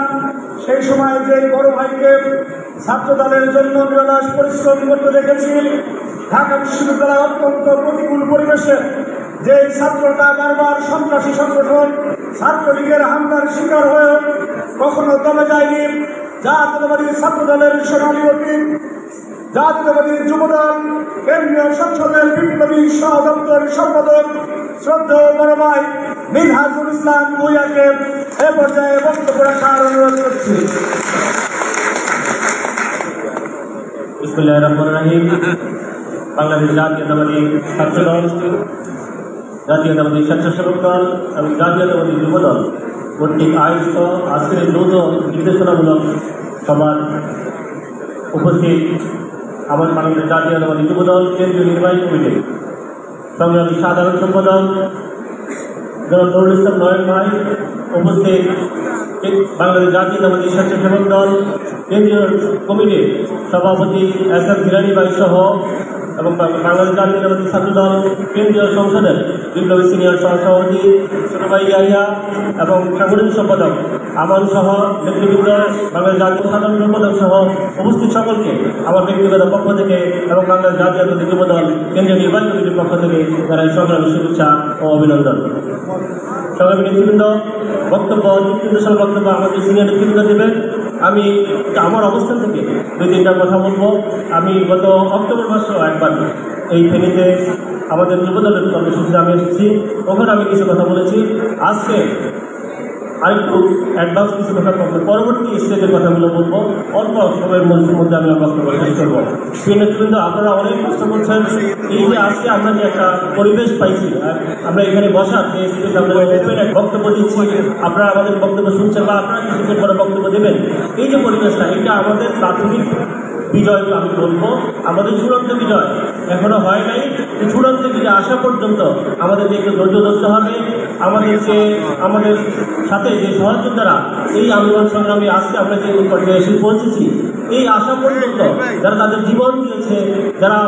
সেই সময় যে বড় ভাইকে ছাত্র দলের জন্য নিরলস পরিশ্রম করতে দেখেছি। ঢাকা বিশ্ববিদ্যালয় অত্যন্ত প্রতিকূল পরিবেশে যে ছাত্রটা বারবার সন্ত্রাসী সংগঠন ছাত্রলীগের হামলার শিকার হয়ে কখনো দমে যায়নি। জাতীয়তাবাদী ছাত্র দলের সোনালী অতীত, জাতীয়তাবাদী যুবদল কেন্দ্রীয় সংসদের বিপ্লবী সহ দপ্তর সম্পাদক শ্রদ্ধেয় বড় ভাই মিনহাজুল ইসলাম ভূঁইয়াকে এ পর্যায়ে বক্তব্য রাখার অনুরোধ করছি। বিসমিল্লাহির রহমানির রহিম। বাংলাদেশ জাতীয়তাবাদী ছাত্র দল, জাতীয়তাবাদী স্বেচ্ছাসেবক দল এবং জাতীয়তাবাদী যুবদল কর্তৃক আয়োজিত আজকের দ্রুত নির্দেশনামূলক সভার উপস্থিত আমার বাংলাদেশ জাতীয়তাবাদী যুবদল কেন্দ্রীয় নির্বাহী কমিটি সংগ্রামী সাধারণ সম্পাদক জনাব নুরুল ইসলাম নয়ন ভাই, উপস্থিত বাংলাদেশ জাতীয়তাবাদী স্বেচ্ছাসেবক দল কেন্দ্রীয় কমিটির সভাপতি এস.এম. গিলানি ভাই সহ এবং বাংলাদেশ জাতীয়তাবাদী ছাত্র দল কেন্দ্রীয় সংসদের বিপ্লবী সিনিয়র সহসভাপতি ছোট ভাই ইয়াহিয়া এবং সাংগঠনিক সম্পাদক আমান সহ নেতৃবৃন্দ, বাংলাদেশ জাতীয় সাধারণ সম্পাদক সহ উপস্থিত সকলকে আমার ব্যক্তিগত পক্ষ থেকে এবং বাংলাদেশ জাতীয়তাবাদী যুবদল কেন্দ্রীয় নির্বাহী কমিটির পক্ষ থেকে যারা এই সংগ্রামী শুভেচ্ছা ও অভিনন্দন। সংগ্রামী নেতৃবৃন্দ, বক্তব্য বক্তব্য আমাদের সিনিয়র নেতৃবৃন্দ দেবেন। আমি আমার অবস্থান থেকে 2-3টা কথা বলবো। আমি গত অক্টোবর মাসেও একবার এই ফেনীতে আমাদের যুবদলের কর্মসূচিতে আমি এসেছি, ওখানে আমি কিছু কথা বলেছি। আজকে আরেকটু অ্যাডভান্স কিছু কথা বলবো, পরবর্তী স্টেজের কথাগুলো বলবো, অল্প সময়ের মধ্যে আমি আমার বক্তব্য শেষ করবো। কিন্তু আপনারা অনেক কষ্ট করছেন। এই যে আজকে আমরা যে একটা পরিবেশ পাইছি, আমরা এখানে বসার যে স্টেজ আমরা ওপেন এক বক্তব্য দিচ্ছি, আপনারা আমাদের বক্তব্য শুনছেন বা আপনারা কিছুক্ষণ পরে বক্তব্য দেবেন, এই যে পরিবেশটা, এটা আমাদের প্রাথমিক বিজয় আমি বলবো, আমাদের চূড়ান্ত বিজয় এখনো হয় নাই। চূড়ান্ত বিজয় আসা পর্যন্ত আমাদেরকে একটু ধৈর্য ধরতে হবে। আমাদেরকে আমাদের সাথে যে সহযোদ্ধারা এই আন্দোলন সংগ্রামে আজকে আমরা যে পর্যায়ে এসে পৌঁছেছি, এই আসা পর্যন্ত যারা তাদের জীবন দিয়েছে, যারা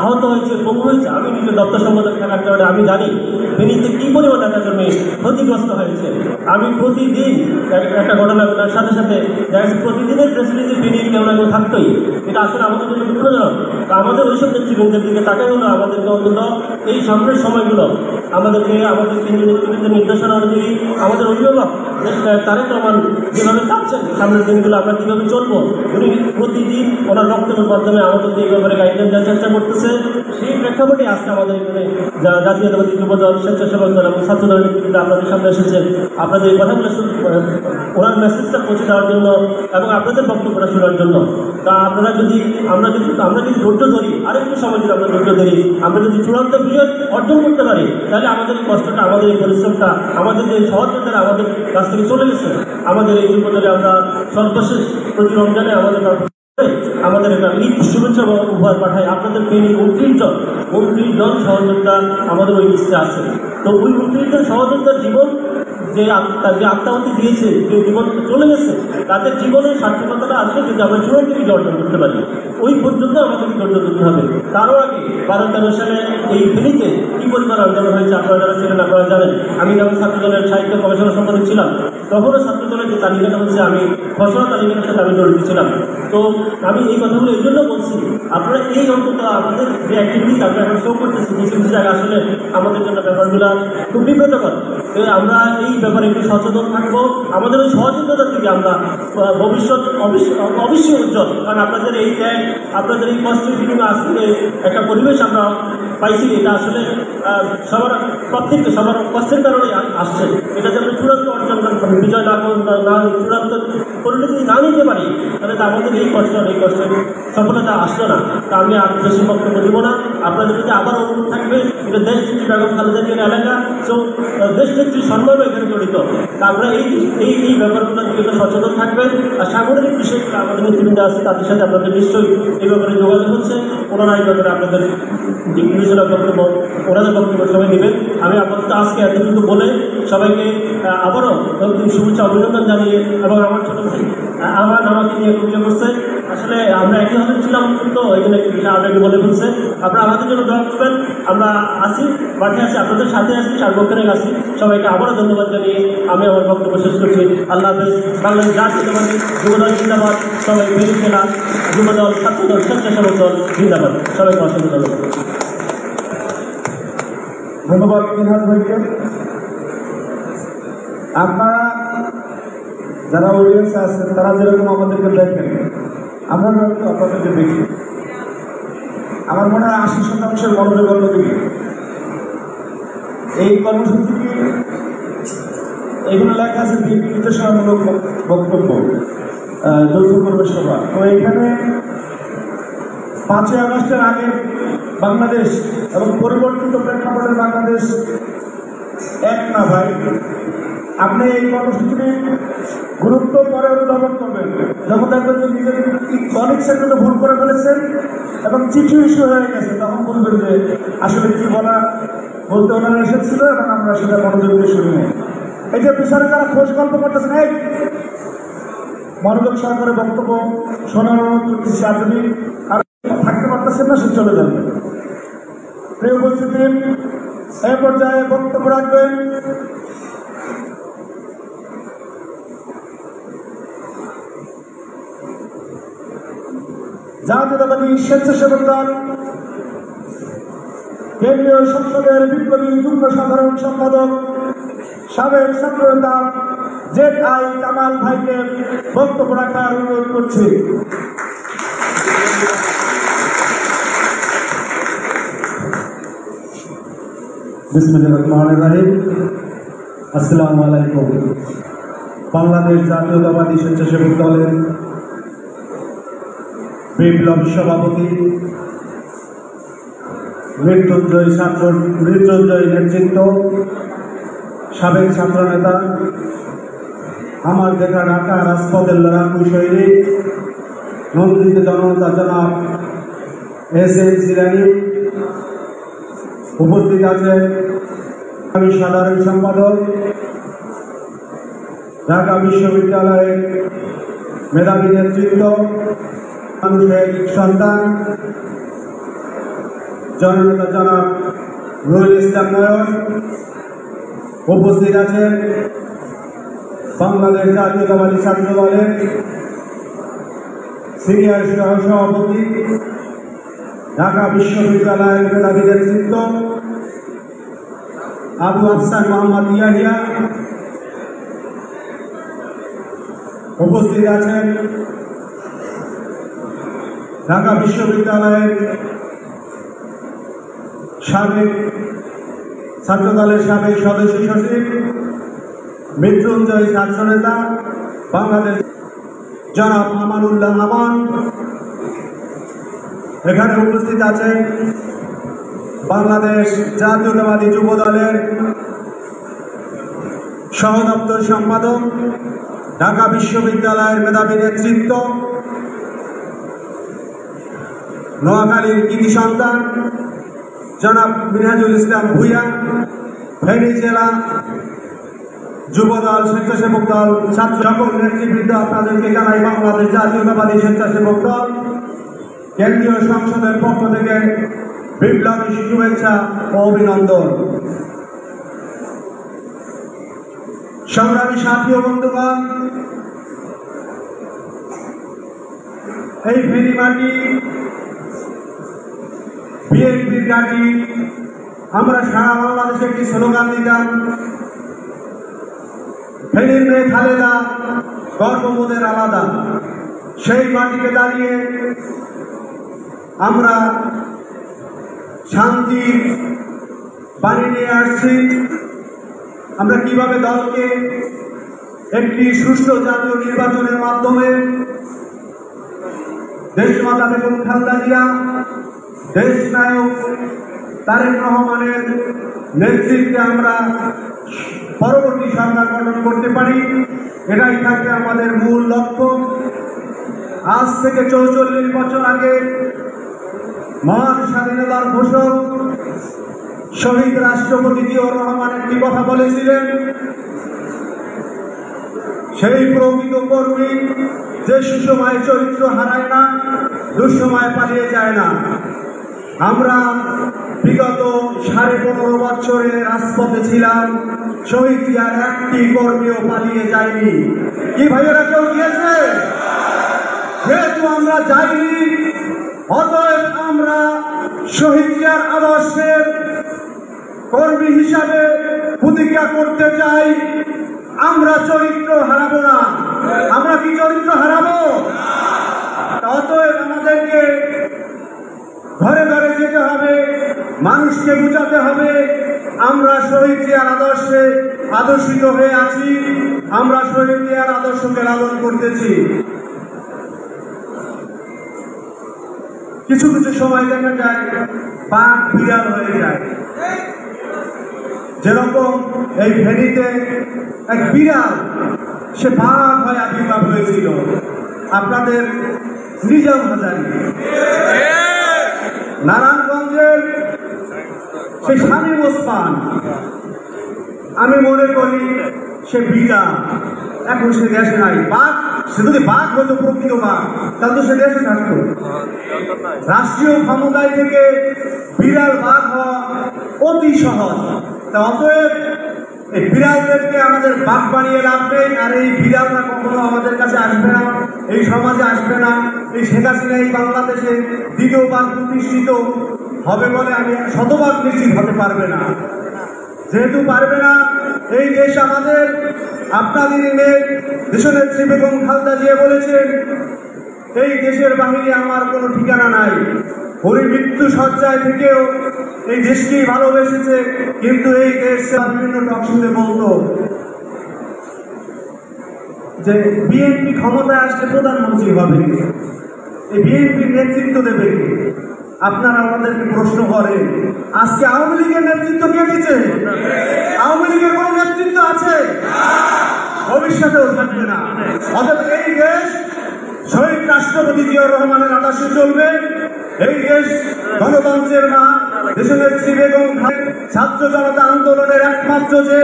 আহত হয়েছে, পঙ্গু হয়েছে, আমি নিজে দপ্তর সম্পাদক থাকার কারণে আমি জানি ফেনীতে কী পরিমাণ নেতাকর্মী ক্ষতিগ্রস্ত হয়েছে। আমি প্রতিদিন একটা ঘটনা ঘটার সাথে সাথে প্রতিদিনের প্রেসিডেন্সি ফেনীর কেউ না কেউ থাকতোই। এটা আসলে আমাদের জন্য দুঃখজনক। আমাদের ওইসব নেতৃবৃন্দের দিকে তাকাই হলো, আমাদেরকে অন্তত এই সংকটের সময়গুলো আমাদেরকে আমাদের কেন্দ্রীয় নেতৃবৃন্দের নির্দেশনা অনুযায়ী আমাদের অভিভাবক তারেক রহমান যেভাবে কাঁপছেন সামনের দিনগুলো আমরা কীভাবে চলবো, উনি প্রতিদিন ওনার বক্তব্যের মাধ্যমে আমাদেরকে এই ব্যাপারে গাইডলাইন দেওয়ার চেষ্টা করতেছে। সেই প্রেক্ষাপটে আজকে আমাদের এখানে জাতীয়তাবাদী যুবদল, স্বেচ্ছাসেবক দল এবং ছাত্রদলের নেতৃত্বে আপনাদের সামনে এসেছে আপনাদের এই কথাগুলো ওনার মেসেজটা পৌঁছে দেওয়ার জন্য এবং আপনাদের বক্তব্যটা শোনার জন্য। তা আপনারা যদি আমরা যদি ধৈর্য ধরি, আরেকটু সময় যদি আমরা ধৈর্য ধরি, আমরা যদি চূড়ান্ত বিজয় অর্জন করতে পারি, তাহলে আমাদের এই কষ্টটা, আমাদের এই পরিশ্রমটা, আমাদের যে সহযোগিতারা আমাদের কাছ থেকে চলে গেছে, আমাদের এই যুবদলে আমরা সর্বশেষ প্রতি রমজানে আমাদের একটা ঈদ শুভেচ্ছা উপহার পাঠাই। আপনাদের ফেনী 29 জন সহযোদ্ধা আমাদের ওই লিস্টে আছে। তো ওই 29 জন সহযোদ্ধার জীবন যে আত্মাহুতি দিয়েছে, যে জীবন চলে গেছে, তাদের জীবনের সার্থকতাটা আসলে যদি আমরা চূড়ান্ত বিজয় অর্জন করতে পারি, ওই পর্যন্ত আমাদের ধৈর্য ধরতে হবে। তারও আগে 12-13 সালে এই ফেনীতে কী পরিমাণ আন্দোলন হয়েছে আপনারা যারা ছিলেন আপনারা জানেন। আমি যখন ছাত্রদলের সাহিত্য গবেষণা সম্পাদক ছিলাম, তখনও ছাত্রদলের যে তালিকাটা হচ্ছে আমি খসড়া তালিকার সাথে আমি জড়িত ছিলাম। তো আমি এই কথাগুলো এই জন্য বলছি, আপনারা এই অন্তত আমাদের যে অ্যাক্টিভিটি আমরা এখন শো করতেছি কিছু কিছু জায়গায় আসলে আমাদের জন্য ব্যাপারগুলো খুব বিব্রতকর। আমরা এই ব্যাপারে একটু সচেতন থাকবো। আমাদের ওই সহযোগিতার থেকে আমরা ভবিষ্যৎ অবশ্যই উজ্জ্বল, কারণ আপনাদের এই ত্যাগ, আপনাদের এই কষ্টের বিনিময়ে আজকে একটা পরিবেশ আমরা পাইছি, এটা আসলে সবার প্রত্যেককে সবার কষ্টের কারণে আসছে। এটা যে আমরা চূড়ান্ত অর্জন বিজয় না চূড়ান্ত পরিণতি না নিতে পারি, তাহলে তা আমাদের এই কষ্টের সফলতা আসলো না। তা আমি আর বেশি বক্তব্য দেবো না। আপনাদের যদি আবার অনুরোধ থাকবে, এটা দেশ নেত্রী বেগম খালেদা জিয়ার এলাকা, তো দেশ নেত্রীর সম্মানও এখানে জড়িত। তা আমরা এই ব্যাপারগুলোর দিকে সচেতন থাকবেন। আর সাংগঠনিক বিষয়গুলো আমাদের নেতৃবৃন্দ আছে, তাদের সাথে আপনাদের নিশ্চয়ই এই ব্যাপারে যোগাযোগ হচ্ছে। ওনারা এই ব্যাপারে আপনাদের দিক নির্দেশনা বক্তব্য, ওনাদের বক্তব্য সবাই নেবেন। আমি আপাতত আজকে এতটুকু বলে সবাইকে আবারও শুভেচ্ছা অভিনন্দন জানিয়ে, এবং আমার ছোট ভাই আমাকে নিয়ে কবিতা করছে, আসলে আমরা একই হাতে ছিলাম, তো এখানে আপনাকে বলে বলছে আপনারা আমাদের জন্য দোয়া করবেন। আমরা আছি, মাঠে আছি, আপনাদের সাথে আছি, সার্বক্ষণিক আছি। সবাইকে আবারও ধন্যবাদ জানিয়ে আমি আমার বক্তব্য শেষ করছি। আল্লাহ হাফেজ। বাংলাদেশ জাতীয়তাবাদী যুবদল জিন্দাবাদ। সবাই ফেনী জেলা যুবদল, ছাত্রদল, স্বেচ্ছাসেবক দল জিন্দাবাদ। সবাইকে অসংখ্য ধন্যবাদ। ধন্যবাদ নিহাদ ভাইকে। আপনারা যারা অডিয়েন্সে আছেন তারা যেরকম আমাদেরকে দেখেন, আমরা কিন্তু আপনাদেরকে দেখি। আমার মনে হয় 80% মনোযোগ অন্যদিকে। এই কর্মসূচিটি এগুলো লেখা আছে দিক নির্দেশনামূলক বক্তব্য, যৌথ কর্মী সভা। তো এখানে 5ই আগস্টের আগে বাংলাদেশ এবং পরিবর্তিত প্রেক্ষাপটের বাংলাদেশ এক না ভাই। আপনি এই কর্মসূচিটির গুরুত্ব পরে অনুধাবন করবেন যখন দেখবেন যে নিজের অনেক সেক্টরে ভুল করে ফেলেছেন এবং চিঠি ইস্যু হয়ে গেছে, তখন বলবেন যে আসলে কি বলতে ওনারা এসেছিল এবং আমরা সেটা মনোযোগ দিয়ে শুনি নেই। এই যে পিছনে যারা খোঁজ গল্প করতেছেন, এই মনোযোগ সহকারে বক্তব্য শোনার অনুরোধ করতেছি। আর যদি আর থাকতে পারতেছেন না, সে চলে যাবে। প্রিয় উপস্থিতি, এই পর্যায়ে বক্তব্য রাখবেন জাতীয়তাবাদী স্বেচ্ছাসেবক দল কেন্দ্রীয় সংসদের বিপ্লবী যুগ্ম সাধারণ সম্পাদক, সাবেক ছাত্রনেতা জেড আই কামাল ভাইকে বক্তব্য রাখার অনুরোধ করছি। বিসমিল্লাহির রহমানির রহিম। আসসালামু আলাইকুম। বাংলাদেশ জাতীয়তাবাদী স্বেচ্ছাসেবক দলের বিপ্লবী সভাপতি মৃত্যুঞ্জয় নেতৃত্ব, সাবেক ছাত্র নেতা, আমার দেখা ঢাকা রাজপথের লড়াকু সৈনিক, নন্দিত জনতা জনাব এস.এম. জিলানী, উপস্থিত আছেন আমি সাধারণ সম্পাদক, ঢাকা বিশ্ববিদ্যালয়ের মেধাবী নেতৃত্ব, মানুষের সন্তান জননেতা জনাব রুহুল ইসলাম নয়ন, উপস্থিত আছেন বাংলাদেশ জাতীয়তাবাদী ছাত্র দলের সিনিয়র সহসভাপতি, ঢাকা বিশ্ববিদ্যালয়ের মেধাবী নেতৃত্ব আবু আফসান মোহাম্মদ ইয়াহিয়া, উপস্থিত আছেন ঢাকা বিশ্ববিদ্যালয়ের সাবেক ছাত্র দলের সাবেক সদস্য সচিব, মৃত্যুঞ্জয় ছাত্র নেতা বাংলাদেশ জনাব আমানুল্লাহ আমান। এখানে উপস্থিত আছেন বাংলাদেশ জাতীয়তাবাদী যুব দলের সহ দপ্তর সম্পাদক, ঢাকা বিশ্ববিদ্যালয়ের মেধাবী নেতৃত্ব, নোয়াখালীর কৃতি সন্তান জনাব মিনহাজুল ইসলাম ভূঁইয়া, ফেনী জেলা যুব দল, স্বেচ্ছাসেবক দল, ছাত্র সকল নেতৃবৃন্দ, আপনাদেরকে জানাই বাংলাদেশ জাতীয়তাবাদী স্বেচ্ছাসেবক দল কেন্দ্রীয় সংসদের পক্ষ থেকে বিপ্লবী শুভেচ্ছা ও অভিনন্দন। সংগ্রামী সাথী ও বন্ধুগণ, এই ফেনী মাটি বিএনপির ঘাঁটি। আমরা সারা বাংলাদেশে একটি স্লোগান দিতাম, ফেনীর মেয়ে খালেদা, গর্ববোধের আলাদা। সেই মাটিতে দাঁড়িয়ে আমরা শান্তির বাণী নিয়ে আসছি। আমরা কিভাবে দলকে একটি সুষ্ঠু জাতীয় নির্বাচনের মাধ্যমে দেশমাতা বেগম খালেদা জিয়া, দেশ নায়ক তারেক রহমানের নেতৃত্বে আমরা পরবর্তী সরকার গঠন করতে পারি, এটাই থাকবে আমাদের মূল লক্ষ্য। আজ থেকে ৪৪ বছর আগে মহান স্বাধীনতার ঘোষক শহীদ রাষ্ট্রপতি জিয়াউর রহমান একটি কথা বলেছিলেন, সেই প্রকৃত কর্মী যে সুসময় চরিত্র হারায় না, দুঃসময় পালিয়ে যায় না। আমরা বিগত 15.5 বছরের রাজপথে ছিলাম, শহীদ জিয়ার একটি কর্মীও পালিয়ে যায়নি। কি ভাইয়েরা কেউ গিয়েছে? যেহেতু আমরা যাইনি, অতএব আমরা শহীদ জিয়ার আদর্শের কর্মী হিসাবে প্রতিজ্ঞা করতে চাই, আমরা চরিত্র হারাবো না। আমরা কি চরিত্র হারাবো? অতএব আমাদেরকে ঘরে ঘরে যেতে হবে, মানুষকে বুঝাতে হবে আমরা শহীদ জিয়ার আদর্শে আদর্শিত হয়ে আছি, আমরা শহীদ জিয়ার আদর্শকে লালন করতেছি। কিছু কিছু সময় দেখা যায় বাঘ বিড়াল হয়ে যায়, যেরকম এই ফেনীতে এক বিড়াল সে বাঘ হয়ে আবির্ভাব হয়েছিল। আপনাদের নিজাম হাজারী, নারায়ণগঞ্জের সে শামীম ওসমান, আমি মনে করি সে বিড়াল, এখন সে দেশে নাই। বাঘ, সে যদি বাঘ হতো প্রকৃত বাঘ, তাহলে তো সে দেশে থাকতো। রাষ্ট্রীয় ক্ষমতায় থেকে বিড়াল বাঘ হওয়া অতি সহজ। তা অতএব এই বিড়ালদেরকে আমাদের বাঘ বানিয়ে লাভ নেই। আর এই বিড়ালরা কখনো আমাদের কাছে আসবে না, এই সমাজে আসবে না। এই শেখ হাসিনা এই বাংলাদেশে দ্বিতীয়বার প্রতিষ্ঠিত হবে বলে আমি শতভাগ নিশ্চিত হতে পারবে না। যেহেতু পারবে না, এই দেশ আমাদের, আপনাদের মেয়ে দেশনেত্রী বেগম খালেদা জিয়া বলেছেন, এই দেশের বাহিরে আমার কোনো ঠিকানা নাই। উনি মৃত্যু সজ্জায় থেকেও এই দেশকেই ভালোবেসেছে, কিন্তু এই দেশ বিভিন্ন টকশোতে বলতো যে বিএনপি ক্ষমতায় আসলে প্রধানমন্ত্রী হবে, এই বিএনপির নেতৃত্ব দেবে। আপনারা আমাদেরকে প্রশ্ন করেন, আজকে আওয়ামী লীগের নেতৃত্ব কে দিচ্ছে? আওয়ামী লীগের কোন নেতৃত্ব আছে? ভবিষ্যতেও থাকবে না। অতএব এই দেশ শহীদ রাষ্ট্রপতি জিয়াউর রহমানের আদর্শে চলবে। এই দেশ গণতন্ত্রের মা দেশনেত্রী বেগম ছাত্র জনতা আন্দোলনের একমাত্র যে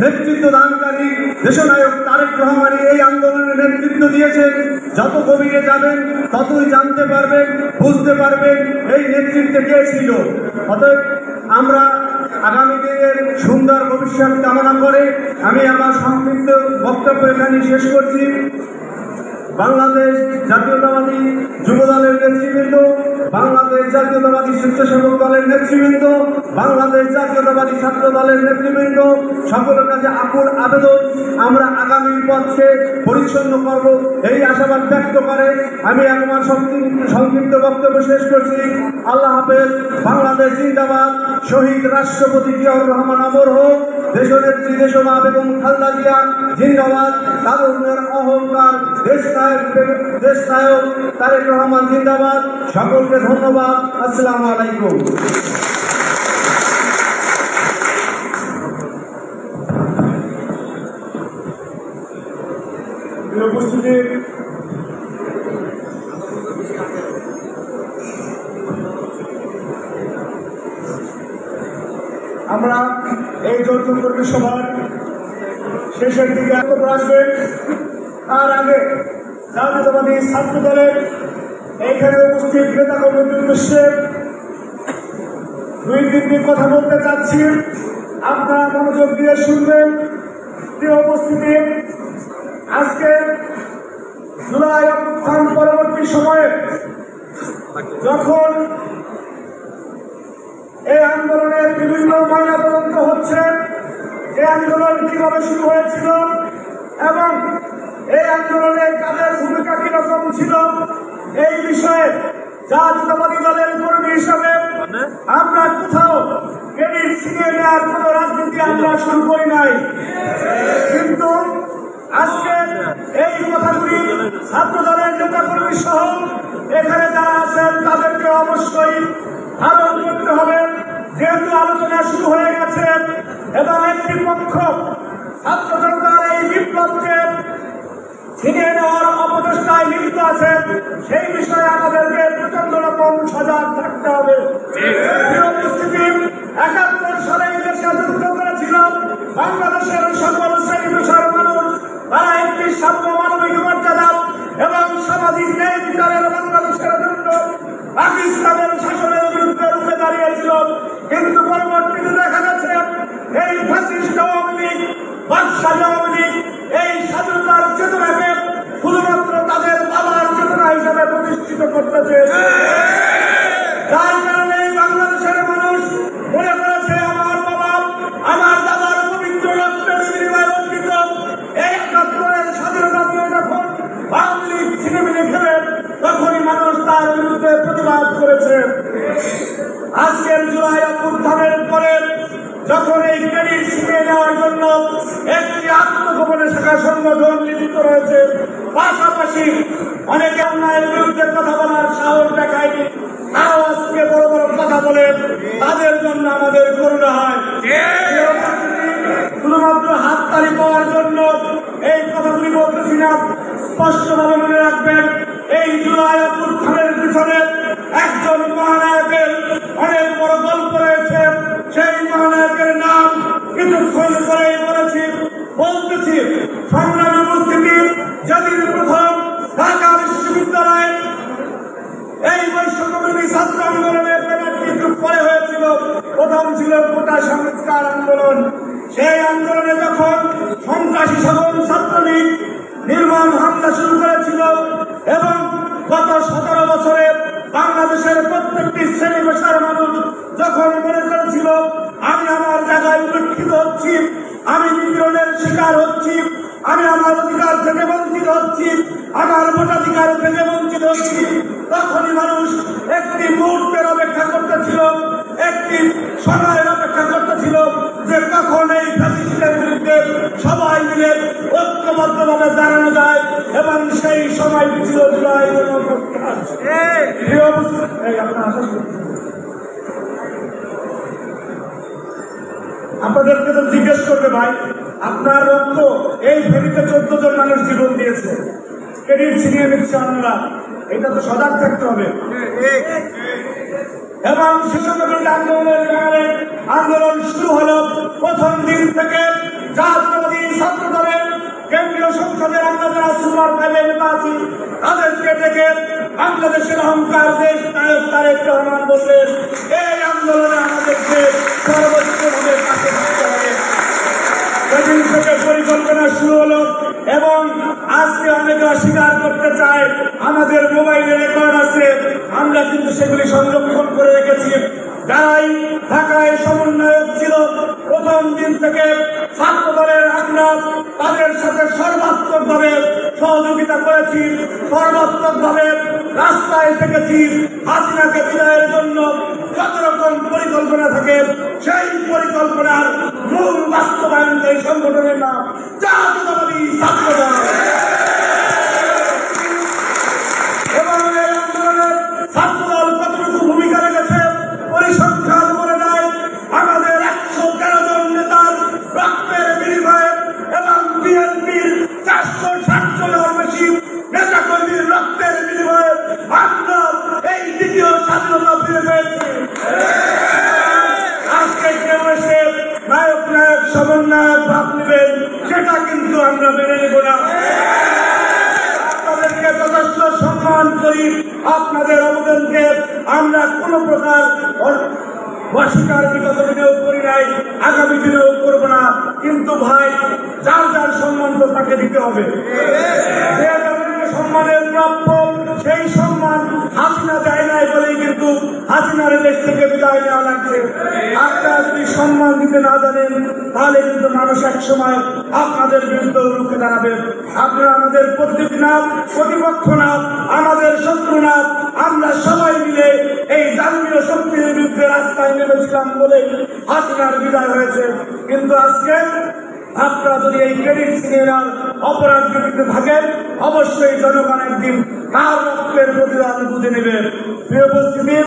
নেতৃত্ব দানকারী দেশনায়ক তারেক রহমান এই আন্দোলনের নেতৃত্ব দিয়েছেন। যত গভীরে যাবেন ততই জানতে পারবেন, বুঝতে পারবেন এই নেতৃত্বে কে ছিল। অতএব আমরা আগামী দিনের সুন্দর ভবিষ্যৎ কামনা করে আমি আমার সংক্ষিপ্ত বক্তব্য এখানে শেষ করছি। বাংলাদেশ জাতীয়তাবাদী যুব দলের নেতৃবৃন্দ, বাংলাদেশ জাতীয়তাবাদী স্বেচ্ছাসেবক দলের নেতৃবৃন্দ, বাংলাদেশ জাতীয়তাবাদী ছাত্র দলের নেতৃবৃন্দ, সকলের কাছে আকুল আবেদন, আমরা আগামী পথকে পরিচ্ছন্ন করব এই আশাবাদ ব্যক্ত করে আমি আমার সংক্ষিপ্ত বক্তব্য শেষ করছি। আল্লাহ হাফেজ। বাংলাদেশ জিন্দাবাদ। শহীদ রাষ্ট্রপতি জিয়াউর রহমান অমর হোক। দেশনেত্রী দেশমা বেগম খালেদা জিয়া জিন্দাবাদ। তারুণ্যের অহংকার দেশ নায়ক তারেক রহমান জিন্দাবাদ। সকলকে ধন্যবাদ। আসসালামু আলাইকুম। উপস্থিতি, আমরা এই যৌথ কর্মী সভার শেষের দিকে আসবেন। তার আগে জাতীয়তাবাদী ছাত্র দলের এইখানে উপস্থিত নেতা কর্মীদের উদ্দেশ্যে 2-3টি কথা বলতে চাচ্ছি, আপনারা মনোযোগ দিয়ে শুনবেন। প্রিয় উপস্থিতি, আজকে জুলাই অভ্যুত্থান পরবর্তী সময়ে যখন এই আন্দোলনের বিভিন্ন ময়নাতদন্ত হচ্ছে, এই আন্দোলন কিভাবে শুরু হয়েছিল এবং এই আন্দোলনে কাদের ভূমিকা কিরকম ছিল, এই বিষয়ে জাতীয়তাবাদী দলের কর্মী হিসাবে আমরা কোথাও ক্রেডিট ছিনিয়ে নেওয়ার কোন রাজনীতি আমরা শুরু করি নাই। কিন্তু আজকে এই কথাগুলি ছাত্র দলের নেতা কর্মী সহ এখানে যারা আছেন তাদেরকে অবশ্যই ধারণ করতে হবে। যেহেতু আলোচনা শুরু হয়ে গেছে এবং একটি পক্ষ ছাত্র জনতার এই বিপ্লবকে ছিনিয়ে নেওয়ার অপচেষ্টায় লিপ্ত আছে, সেই বিষয়ে আমাদেরকে প্রচন্ড রকম সজাগ থাকতে হবে। উপস্থিতি, ৭১ সালে এই দেশে যুদ্ধ করেছিল বাংলাদেশের সকল শ্রেণী পেশার মানুষ, তারা একটি সাম্য মানবিক মর্যাদা এবং সামাজিক ন্যায় বিচারের বাংলাদেশের জন্য পাকিস্তানের শাসনের বিরুদ্ধে রুখে দাঁড়িয়েছিল। কিন্তু পরবর্তীতে দেখা গেছে এই ফ্যাসিস্ট আওয়ামী লীগ, বাদশাহী আওয়ামী লীগ এই স্বাধীনতার চেতনাকে শুধুমাত্র তাদের বাবার চেতনা হিসেবে প্রতিষ্ঠিত করতে চেয়েছে। যার কারণে বাংলাদেশের মানুষ মনে করেছে আমার বাবা আমার দাদার পবিত্র রক্তের বিনিময়ে অর্জিত এই ৭১ স্বাধীনতা যখন আওয়ামী লীগ ছিনেমিনে খেলে তখনই মানুষ তার বিরুদ্ধে প্রতিবাদ করেছে। আজকের জুলাই অভ্যুত্থানের পরে যখন এই ক্রেডিট ছিনিয়ে নেওয়ার জন্য একটি আত্মগোপনে শাখা সংগঠন লিপ্ত রয়েছে, পাশাপাশি অনেকে অন্যায়ের বিরুদ্ধে কথা বলার সাহস দেখায়নি, তারাও আজকে বড় বড় কথা বলে, তাদের জন্য আমাদের করুণা হয়। শুধুমাত্র হাততালি পাওয়ার জন্য এই কথাগুলি বলতেছি না, স্পষ্টভাবে মনে রাখবেন এই জুলাই অভ্যুত্থানের পিছনে একজন মহানায়কের অনেক বড় গল্প রয়েছে। সেই মহানায়কের নাম কিছুক্ষণ পরেই বলতেছি। সংগ্রামী উপস্থিতি, যেদিন প্রথম ঢাকা বিশ্ববিদ্যালয়ে এই বৈষম্যবিরোধী ছাত্র আন্দোলনের কিছু পরে হয়েছিল, প্রথম ছিল কোটা সংস্কার আন্দোলন। সেই আন্দোলনে যখন সন্ত্রাসী সকল ছাত্রলীগ নির্মম হামলা শুরু করেছিল এবং গত 17 বছরে বাংলাদেশের প্রত্যেকটি শ্রেণী পেশার মানুষ যখন মনে করেছিল আমি আমার জায়গায় উপেক্ষিত শিকার হচ্ছি, আমি আমার অধিকার থেকে বঞ্চিত হচ্ছি, আমার ভোটাধিকার থেকে বঞ্চিত হচ্ছি, তখনই মানুষ একটি মুহূর্তের অপেক্ষা করতেছিল, একটি সময়ের অপেক্ষা করতেছিল যে কখন এই ফ্যাসিস্টের বিরুদ্ধে সবাই মিলে ঐক্যবদ্ধভাবে দাঁড়ানো যায়, এবং সেই সময়টি ছিল জুলাই গণঅভ্যুত্থান। আপনাদেরকে তো জিজ্ঞেস করবে ভাই, আপনার রক্ত এই ফেরিতে 14 জন মানুষ জীবন দিয়েছে, ক্রেডিট ছিনিয়ে নিচ্ছে অন্যরা, এটা তো সজাগ থাকতে হবে। এবং শিক্ষকদের আন্দোলন শুরু হলো প্রথম দিন থেকে। জাতীয়বাদী ছাত্র দলের কেন্দ্রীয় সংসদের আমরা যারা সুপার ফাইভের নেতা আছি, তাদেরকে ডেকে বাংলাদেশের অহংকার দেশ নায়ক তারেক রহমান বললেন, এই আন্দোলনে আমাদেরকে সর্বোচ্চভাবে কাছে থাকতে হবে। সেদিন থেকে পরিকল্পনা শুরু হলো, এবং আজকে অনেকে অস্বীকার করতে চায়, আমাদের মোবাইলে রেকর্ড আছে, আমরা কিন্তু সেগুলি সংরক্ষণ করে রেখেছি। যারাই ঢাকায় সমন্বয়ক ছিল প্রথম দিন থেকে ছাত্র দলের, আমরা তাদের সাথে সর্বাত্মকভাবে সহযোগিতা করেছি, সর্বাত্মকভাবে রাস্তায় থেকেছি। হাসিনাকে বিদায়ের জন্য যত রকম পরিকল্পনা থাকে, সেই পরিকল্পনার মূল বাস্তবায়ন এই সংগঠনের নাম জাতীয়তাবাদী ছাত্র দল। এবং এই আন্দোলনের ছাত্রদল কতটুকু ভূমিকা রেখেছে পরিসংখ্যান বলে দেয়। আমাদের 113 জন নেতার রক্তের বিনিময়ে এবং বিএনপির 460 জনের বেশি নেতা কর্মীর রক্তের বিনিময়ে আমরা এই দ্বিতীয় স্বাধীনতা ফিরে পেয়েছি। আজকে কেউ এসে নায়ক নায়ক সমন্বয়ক ভাব নেবেন, সেটা কিন্তু আমরা মেনে নেব না। আপনাদেরকে যথেষ্ট সম্মান করি, আপনাদের অবদানকে আমরা কোনো প্রকার অস্বীকার বিগত দিনেও করি নাই, আগামী দিনেও করবো না। কিন্তু ভাই, যার যার সম্মান তো তাকে দিতে হবে। যে যাদেরকে সম্মানের প্রাপ্য, সেই সম্মান হাসিনা দেয় নাই বলেই কিন্তু হাসিনার দেশ থেকে বিদায় নেওয়া লাগছে। আপনারা যদি সম্মান দিতে না জানেন, তাহলে কিন্তু মানুষ এক সময় আপনাদের বিরুদ্ধে রুখে দাঁড়াবে। আপনারা আমাদের প্রতিপক্ষ না, প্রতিপক্ষ না, আমাদের শত্রু না। আমরা সবাই মিলে এই জাতীয় শক্তির বিরুদ্ধে রাস্তায় নেমেছিলাম বলেই হাসিনার বিদায় হয়েছে। কিন্তু আজকে আপনারা যদি এই ক্রেডিট সিনেমার অপরাধ করতে থাকেন, অবশ্যই জনগণ একদিন কার রক্তের প্রতিদান বুঝে নেবে। প্রিয় উপস্থিতি।